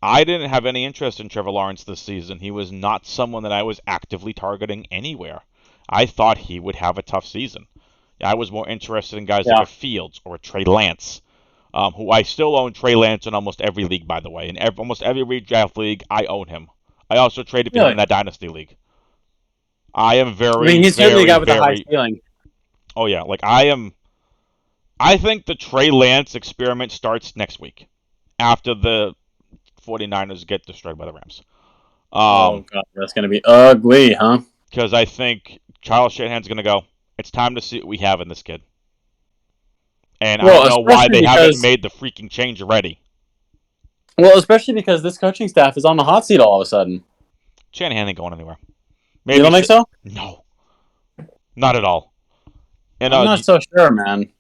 I didn't have any interest in Trevor Lawrence this season. He was not someone that I was actively targeting anywhere. I thought he would have a tough season. I was more interested in guys like a Fields or a Trey Lance, who I still own Trey Lance in almost every league, by the way. In almost every redraft league, I own him. I also traded for him in that Dynasty League. I am very, he's certainly a guy with a high ceiling. Oh, yeah. I think the Trey Lance experiment starts next week after the 49ers get destroyed by the Rams. Oh, God. That's going to be ugly, huh? Because I think Kyle Shanahan's going to go, it's time to see what we have in this kid. And I don't know why they haven't made the freaking change already. Well, especially because this coaching staff is on the hot seat all of a sudden. Shanahan ain't going anywhere. Maybe you don't think so? No. Not at all. And, I'm not so sure, man.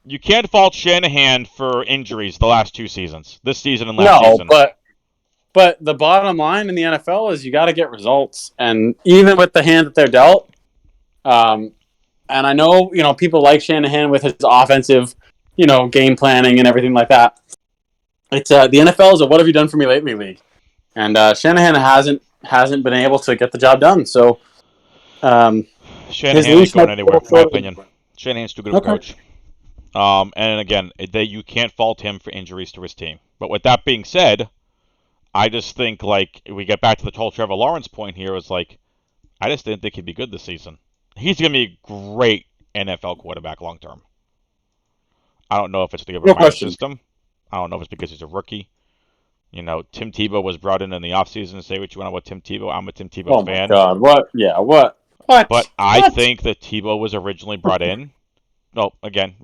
You can't fault Shanahan for injuries the last two seasons. This season and last season. But the bottom line in the NFL is you got to get results. And even with the hand that they're dealt, and I know, people like Shanahan with his offensive, game planning and everything like that. It's the NFL is a what have you done for me lately league. And Shanahan hasn't been able to get the job done. So Shanahan ain't going anywhere, in my opinion. Shanahan's too good of a coach. And again, you can't fault him for injuries to his team. But with that being said, I just think, we get back to the whole Trevor Lawrence point here, is I just didn't think he'd be good this season. He's going to be a great NFL quarterback long term. I don't know if it's the Urban system. I don't know if it's because he's a rookie. Tim Tebow was brought in the offseason. Say what you want about Tim Tebow. I'm a Tim Tebow fan. Oh, my God. What? Yeah, what? But I think that Tebow was originally brought in. No, again,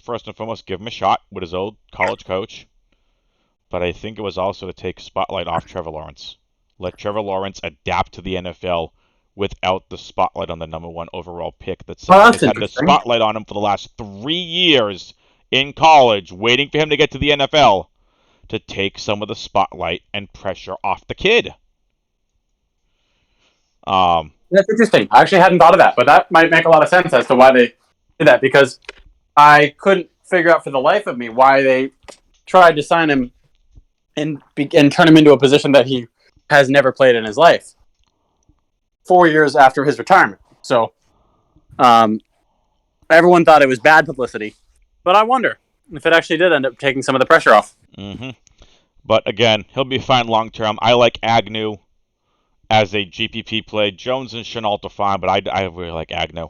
first and foremost, give him a shot with his old college coach. But I think it was also to take spotlight off Trevor Lawrence. Let Trevor Lawrence adapt to the NFL without the spotlight on the number one overall pick that's had the spotlight on him for the last 3 years in college, waiting for him to get to the NFL to take some of the spotlight and pressure off the kid. That's interesting. I actually hadn't thought of that, but that might make a lot of sense as to why they did that, because I couldn't figure out for the life of me why they tried to sign him and turn him into a position that he has never played in his life 4 years after his retirement. So everyone thought it was bad publicity, but I wonder if it actually did end up taking some of the pressure off. Mm-hmm. But again, he'll be fine long term. I like Agnew as a GPP play. Jones and Shenault are fine, but I really like Agnew.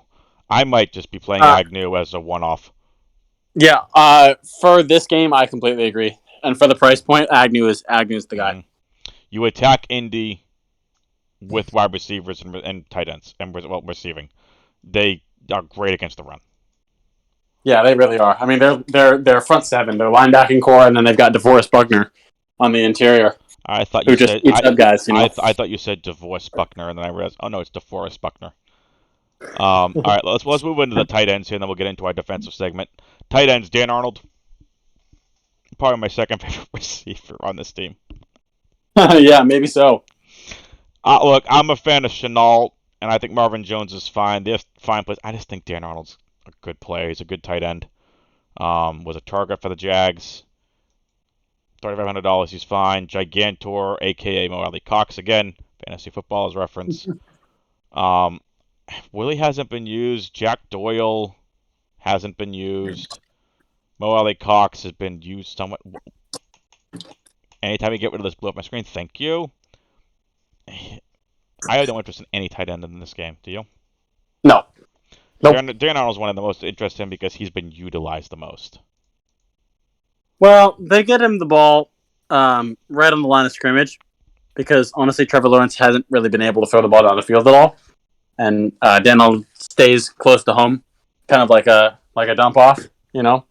I might just be playing Agnew as a one-off. Yeah, for this game, I completely agree. And for the price point, Agnew is the guy. Mm-hmm. You attack Indy with wide receivers and tight ends and receiving. They are great against the run. Yeah, they really are. I mean, they're front seven. They're linebacking core, and then they've got DeForest Buckner on the interior. I thought you said eats up guys. You know? I thought you said DeForest Buckner, and then I realized, oh no, it's DeForest Buckner. All right, let's move into the tight ends here, and then we'll get into our defensive segment. Tight ends, Dan Arnold, probably my second favorite receiver on this team. Yeah, maybe so. Look, I'm a fan of Shenault, and I think Marvin Jones is fine. They're fine plays. I just think Dan Arnold's a good player. He's a good tight end. Was a target for the Jags. $3,500, he's fine. Gigantor, a.k.a. Mo Alley-Cox, again, fantasy football as reference. Willie hasn't been used. Jack Doyle hasn't been used. Mo Alley-Cox has been used somewhat. Anytime you get rid of this, blow up my screen. Thank you. I have no interest in any tight end in this game. Do you? No. Nope. Dan Arnold's one of the most interesting because he's been utilized the most. Well, they get him the ball right on the line of scrimmage because, honestly, Trevor Lawrence hasn't really been able to throw the ball down the field at all. And Dan Arnold stays close to home, kind of like a dump off, you know?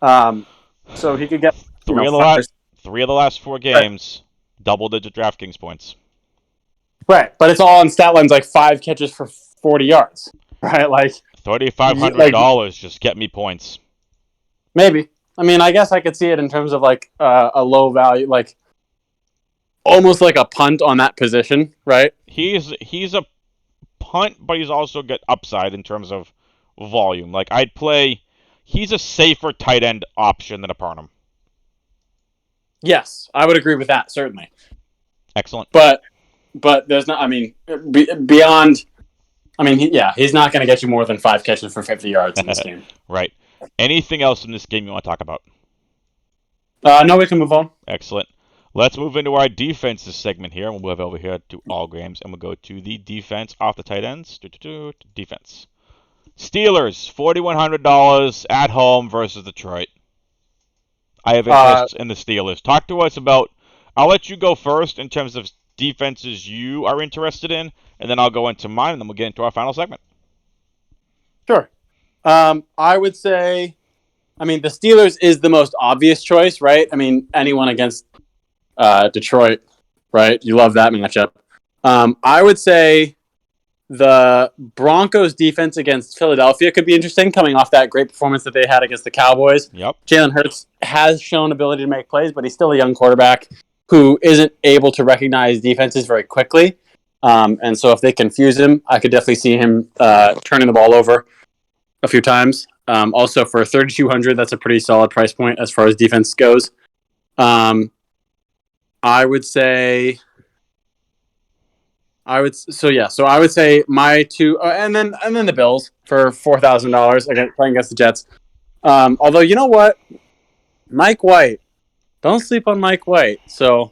So he could get three of the last 4 games, double-digit DraftKings points. Right, but it's all on stat lines like 5 catches for 40 yards, right? Like $3,500 just get me points. Maybe. I mean, I guess I could see it in terms of like a low value, like almost like a punt on that position, right? He's a punt, but he's also got upside in terms of volume. Like he's a safer tight end option than a Parham. Yes, I would agree with that, certainly. Excellent. But there's not, I mean, beyond, I mean, he's not going to get you more than 5 catches for 50 yards in this game. Right. Anything else in this game you want to talk about? No, we can move on. Excellent. Let's move into our defenses segment here. We'll move over here to all games, and we'll go to the defense off the tight ends. Defense. Steelers, $4,100 at home versus Detroit. I have interest in the Steelers. Talk to us about, I'll let you go first in terms of defenses you are interested in, and then I'll go into mine, and then we'll get into our final segment. Sure. I would say, I mean, the Steelers is the most obvious choice, right? I mean, anyone against Detroit, right? You love that matchup. I would say the Broncos defense against Philadelphia could be interesting, coming off that great performance that they had against the Cowboys. Yep. Jalen Hurts has shown ability to make plays, but he's still a young quarterback who isn't able to recognize defenses very quickly. And so if they confuse him, I could definitely see him turning the ball over a few times. Also for $3,200, that's a pretty solid price point as far as defense goes. I would say my two, and then the Bills for $4,000 again playing against the Jets. Although you know what, Mike White, don't sleep on Mike White. So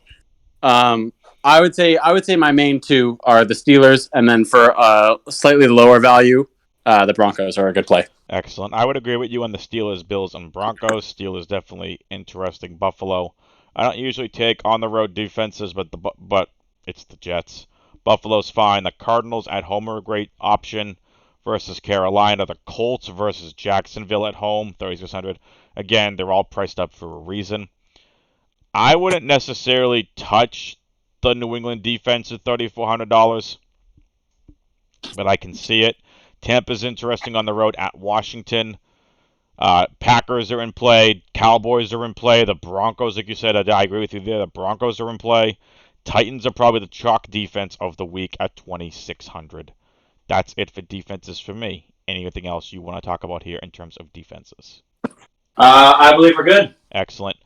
I would say my main two are the Steelers, and then for a slightly lower value, the Broncos are a good play. Excellent. I would agree with you on the Steelers, Bills, and Broncos. Steelers definitely interesting. Buffalo. I don't usually take on the road defenses, but it's the Jets. Buffalo's fine. The Cardinals at home are a great option versus Carolina. The Colts versus Jacksonville at home, $3,600. Again, they're all priced up for a reason. I wouldn't necessarily touch the New England defense at $3,400, but I can see it. Tampa's interesting on the road at Washington. Packers are in play. Cowboys are in play. The Broncos, like you said, I agree with you there. The Broncos are in play. Titans are probably the chalk defense of the week at 2,600. That's it for defenses for me. Anything else you want to talk about here in terms of defenses? I believe we're good. Excellent.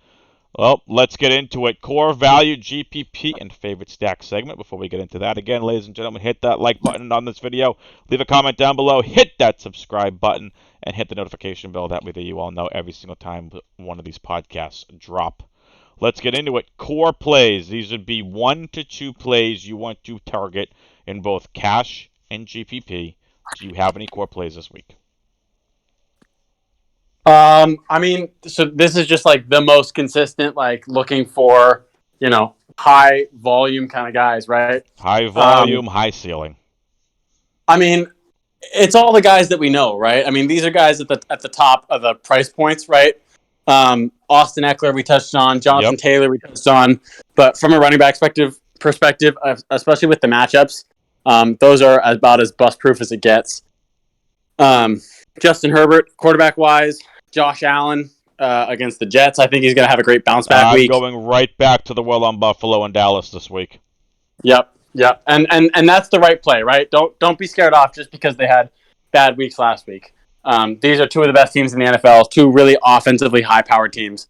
Well, let's get into it. Core value, GPP, and favorite stack segment. Before we get into that, again, ladies and gentlemen, hit that like button on this video. Leave a comment down below. Hit that subscribe button and hit the notification bell. That way that you all know every single time one of these podcasts drop. Let's get into it. Core plays. These would be 1 to 2 plays you want to target in both cash and GPP. Do you have any core plays this week? I mean, so this is just like the most consistent, like looking for, high volume kind of guys, right? High volume, high ceiling. I mean, it's all the guys that we know, right? I mean, these are guys at the top of the price points, right? Austin Eckler, we touched on. Jonathan Taylor, we touched on. But from a running back perspective, especially with the matchups, those are about as bust-proof as it gets. Justin Herbert, quarterback-wise, Josh Allen against the Jets. I think he's going to have a great bounce-back week. I'm going right back to the well on Buffalo and Dallas this week. Yep. And that's the right play, right? Don't be scared off just because they had bad weeks last week. These are two of the best teams in the NFL, two really offensively high-powered teams.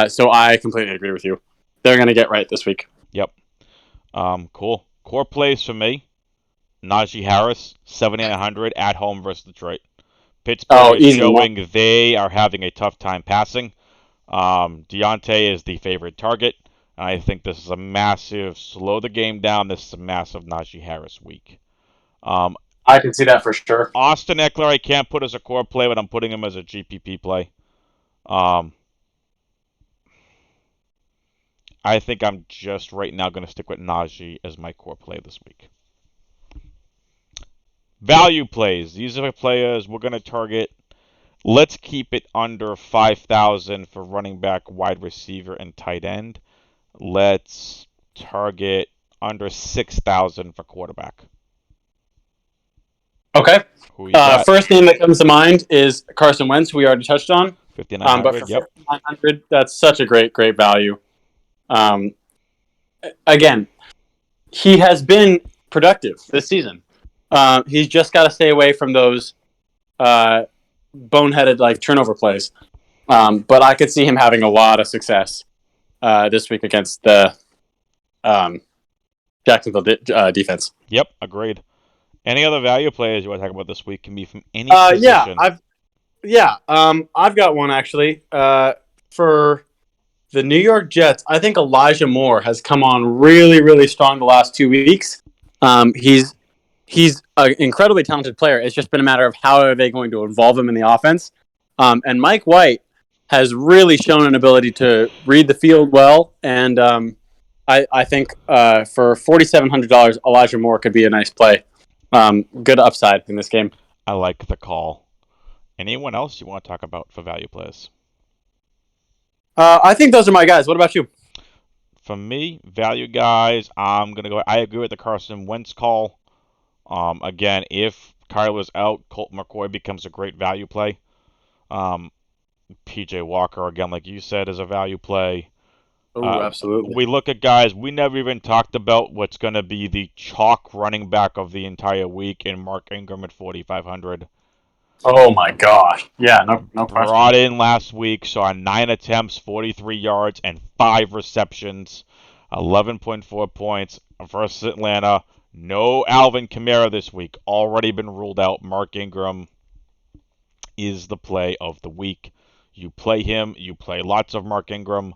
So I completely agree with you. They're going to get right this week. Yep. Cool. Core plays for me. Najee Harris, 7,900 at home versus Detroit. Pittsburgh is showing they are having a tough time passing. Deontay is the favorite target. And I think this is a massive, slow the game down. This is a massive Najee Harris week. I can see that for sure. Austin Eckler, I can't put as a core play, but I'm putting him as a GPP play. I think I'm just right now going to stick with Najee as my core play this week. Value plays. These are the players we're going to target. Let's keep it under 5,000 for running back, wide receiver, and tight end. Let's target under 6,000 for quarterback. Okay. First name that comes to mind is Carson Wentz, we already touched on. 5,900, but for 5,900, that's such a great value. Again, he has been productive this season. He's just got to stay away from those boneheaded turnover plays. But I could see him having a lot of success this week against the Jacksonville defense. Yep, agreed. Any other value players you want to talk about this week can be from any position. I've got one actually. For the New York Jets, I think Elijah Moore has come on really, really strong the last 2 weeks. He's an incredibly talented player. It's just been a matter of how are they going to involve him in the offense. And Mike White has really shown an ability to read the field well. And I think for $4,700, Elijah Moore could be a nice play. Good upside in this game. I like the call. Anyone else you want to talk about for value plays? I think those are my guys. What about you? For me, value guys, I'm going to go. I agree with the Carson Wentz call. Again, if Kyler's out, Colt McCoy becomes a great value play. PJ Walker, again, like you said, is a value play. Oh, absolutely. We look at guys, we never even talked about what's going to be the chalk running back of the entire week in Mark Ingram at 4,500. Oh, my gosh. Yeah, no question. Brought in last week, saw 9 attempts, 43 yards, and 5 receptions, 11.4 points versus Atlanta. No Alvin Kamara this week. Already been ruled out. Mark Ingram is the play of the week. You play him. You play lots of Mark Ingram.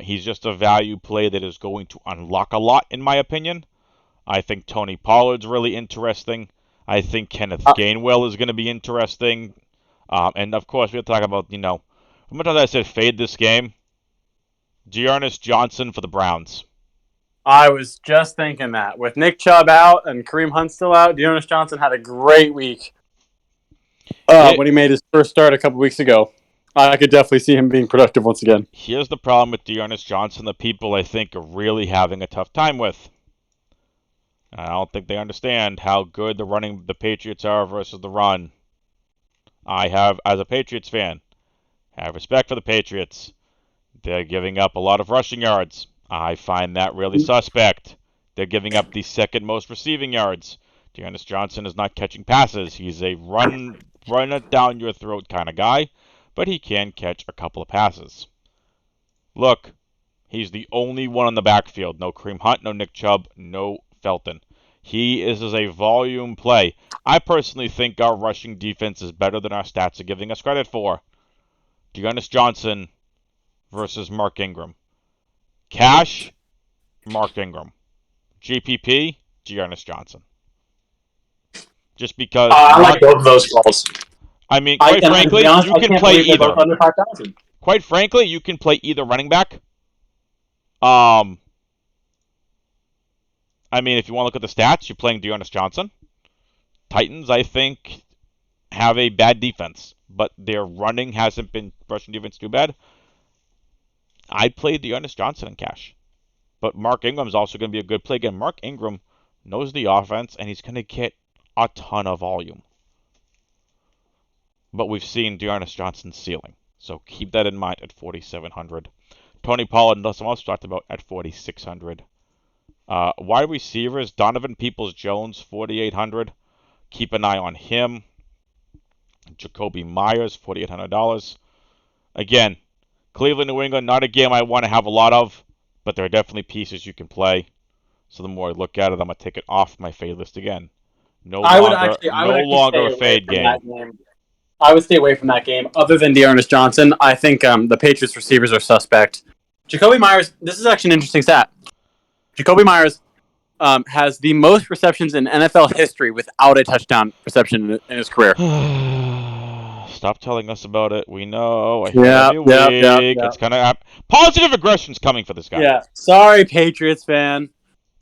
He's just a value play that is going to unlock a lot, in my opinion. I think Tony Pollard's really interesting. I think Kenneth Gainwell is going to be interesting. And, of course, we have to talk about, how much I said fade this game? Dearness Johnson for the Browns. I was just thinking that. With Nick Chubb out and Kareem Hunt still out, Dearness Johnson had a great week when he made his first start a couple weeks ago. I could definitely see him being productive once again. Here's the problem with Dearness Johnson, the people I think are really having a tough time with. I don't think they understand how good the Patriots are versus the run. I have, as a Patriots fan, have respect for the Patriots. They're giving up a lot of rushing yards. I find that really suspect. They're giving up the second most receiving yards. Dearness Johnson is not catching passes. He's a run it down your throat kind of guy, but he can catch a couple of passes. Look, he's the only one on the backfield. No Kareem Hunt, no Nick Chubb, no Felton. He is a volume play. I personally think our rushing defense is better than our stats are giving us credit for. Dearness Johnson versus Mark Ingram. Cash, Mark Ingram. GPP, Dearness Johnson. Just because... I like both of those calls. I mean, quite frankly, you can play either. Under 5,000. Quite frankly, you can play either running back. I mean, if you want to look at the stats, you're playing Dearness Johnson. Titans, I think, have a bad defense, but their rushing defense too bad. I'd play Dearness Johnson in cash. But Mark Ingram's also going to be a good play. Again, Mark Ingram knows the offense, and he's going to get a ton of volume. But we've seen Dearness Johnson's ceiling. So keep that in mind at 4,700. Tony Pollard, and some else talked about, at 4,600. Wide receivers, Donovan Peoples-Jones, 4,800. Keep an eye on him. Jacoby Myers, $4,800. Again, Cleveland, New England, not a game I want to have a lot of, but there are definitely pieces you can play. So the more I look at it, I'm going to take it off my fade list again. No longer a fade game. I would stay away from that game. Other than Dearness Johnson, I think the Patriots receivers are suspect. Jacoby Myers, this is actually an interesting stat. Jacoby Myers has the most receptions in NFL history without a touchdown reception in his career. Stop telling us about it. We know. Yeah. It's kind of positive aggression's coming for this guy. Yeah. Sorry, Patriots fan,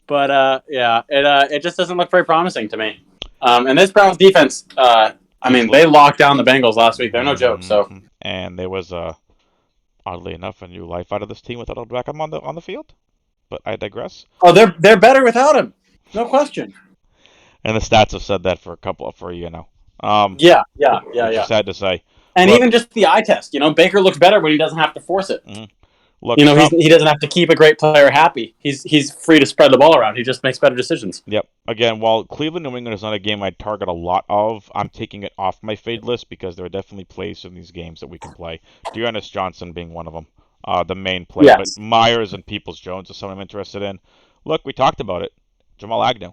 but it just doesn't look very promising to me. And this Browns defense, they locked down the Bengals last week. They're no joke. So, and there was oddly enough a new life out of this team without Odell Beckham on the field. But I digress. Oh, they're better without him, no question. And the stats have said that for a year now. Yeah. Sad to say. And even just the eye test, Baker looks better when he doesn't have to force it. Mm-hmm. Look, he doesn't have to keep a great player happy. He's free to spread the ball around. He just makes better decisions. Yep. Again, while Cleveland, New England is not a game I'd target a lot of, I'm taking it off my fade list because there are definitely plays in these games that we can play. Dearness Johnson being one of them. The main play. Yes. But Myers and Peoples-Jones are someone I'm interested in. Look, we talked about it. Jamal Agnew.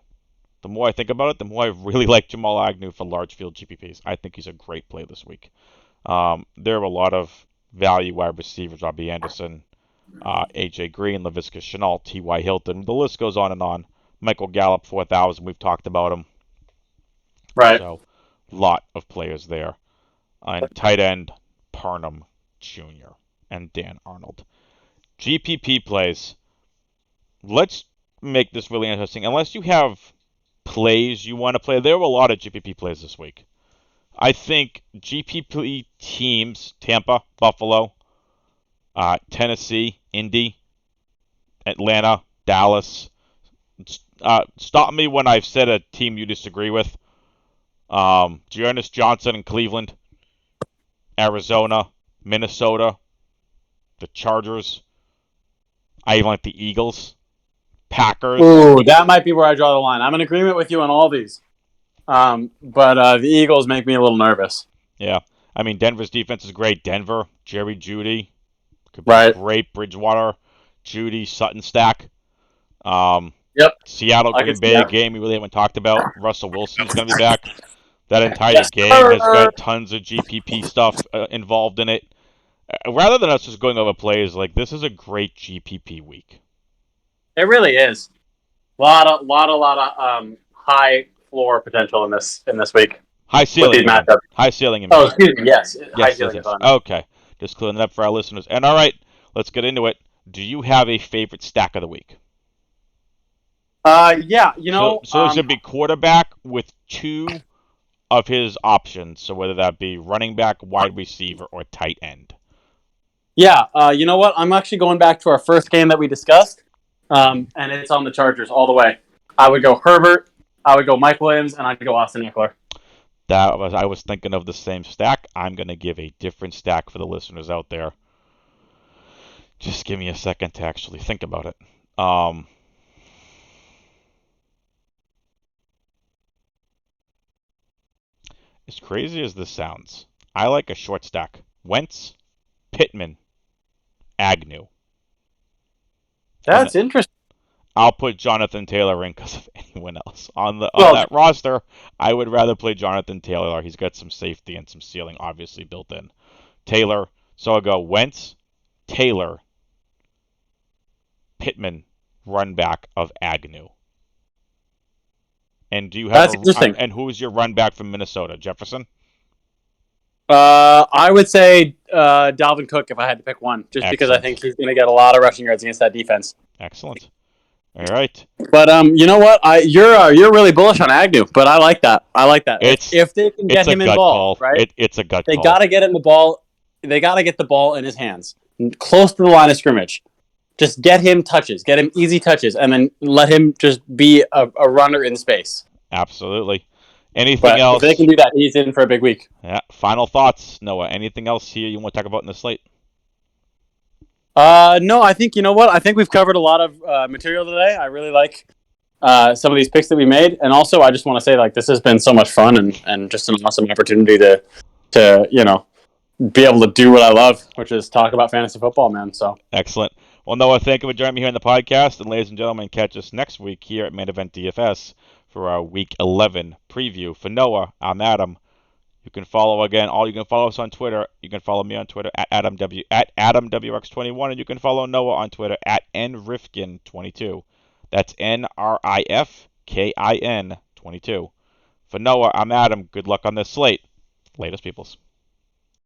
The more I think about it, the more I really like Jamal Agnew for large field GPPs. I think he's a great play this week. There are a lot of value wide receivers. Robbie Anderson, AJ Green, Laviska Shenault, T.Y. Hilton. The list goes on and on. Michael Gallup, 4,000. We've talked about him. Right. So, lot of players there. And tight end, Parnham Jr. and Dan Arnold. GPP plays. Let's make this really interesting. Unless you have plays you want to play, there were a lot of GPP plays this week. I think GPP teams, Tampa, Buffalo, Tennessee, Indy, Atlanta, Dallas. Stop me when I've said a team you disagree with. Dearness Johnson in Cleveland, Arizona, Minnesota, the Chargers. I even like the Eagles, Packers. Ooh, that might be where I draw the line. I'm in agreement with you on all these. But the Eagles make me a little nervous. Yeah. I mean, Denver's defense is great. Denver, Jerry Jeudy. Could be great. Bridgewater, Jeudy, Sutton stack. Yep. Seattle, Green Bay, game we really haven't talked about. Russell Wilson's going to be back. That entire game has got tons of GPP stuff involved in it. Rather than us just going over plays, this is a great GPP week. It really is. Lot of high floor potential in this week. High ceiling. High ceiling. Oh, excuse me. Yes. High ceiling. Yes. Okay. Just clearing it up for our listeners. And all right, let's get into it. Do you have a favorite stack of the week? Yeah. So it's going to be quarterback with two of his options. So whether that be running back, wide receiver, or tight end. Yeah. You know what? I'm actually going back to our first game that we discussed. And it's on the Chargers all the way. I would go Herbert, I would go Mike Williams, and I'd go Austin Eckler. I was thinking of the same stack. I'm going to give a different stack for the listeners out there. Just give me a second to actually think about it. As crazy as this sounds, I like a short stack. Wentz, Pittman, Agnew. That's interesting. I'll put Jonathan Taylor in because of anyone else on that roster. I would rather play Jonathan Taylor. He's got some safety and some ceiling, obviously built in. Taylor. So I'll go Wentz, Taylor, Pittman, run back of Agnew. And do you have and who's your run back from Minnesota? Jefferson? I would say Dalvin Cook if I had to pick one, just because I think he's going to get a lot of rushing yards against that defense. Excellent. All right. But you know what? You're really bullish on Agnew, but I like that. If they can get him involved, right? It's a gut call. They got to get him the ball. They got to get the ball in his hands, close to the line of scrimmage. Just get him touches, get him easy touches, and then let him just be a runner in space. Absolutely. Anything else? If they can do that, he's in for a big week. Yeah. Final thoughts, Noah. Anything else here you want to talk about in the slate? No, I think, you know what? I think we've covered a lot of material today. I really like some of these picks that we made. And also, I just want to say, like, this has been so much fun and just an awesome opportunity to you know, be able to do what I love, which is talk about fantasy football, man. So excellent. Well, Noah, thank you for joining me here on the podcast. And ladies and gentlemen, catch us next week here at Main Event DFS for our Week 11 preview. For Noah, I'm Adam. You can follow you can follow us on Twitter. You can follow me on Twitter at AdamWX21, and you can follow Noah on Twitter at NRifkin22. That's NRIFKIN22. For Noah, I'm Adam. Good luck on this slate. Latest, peoples.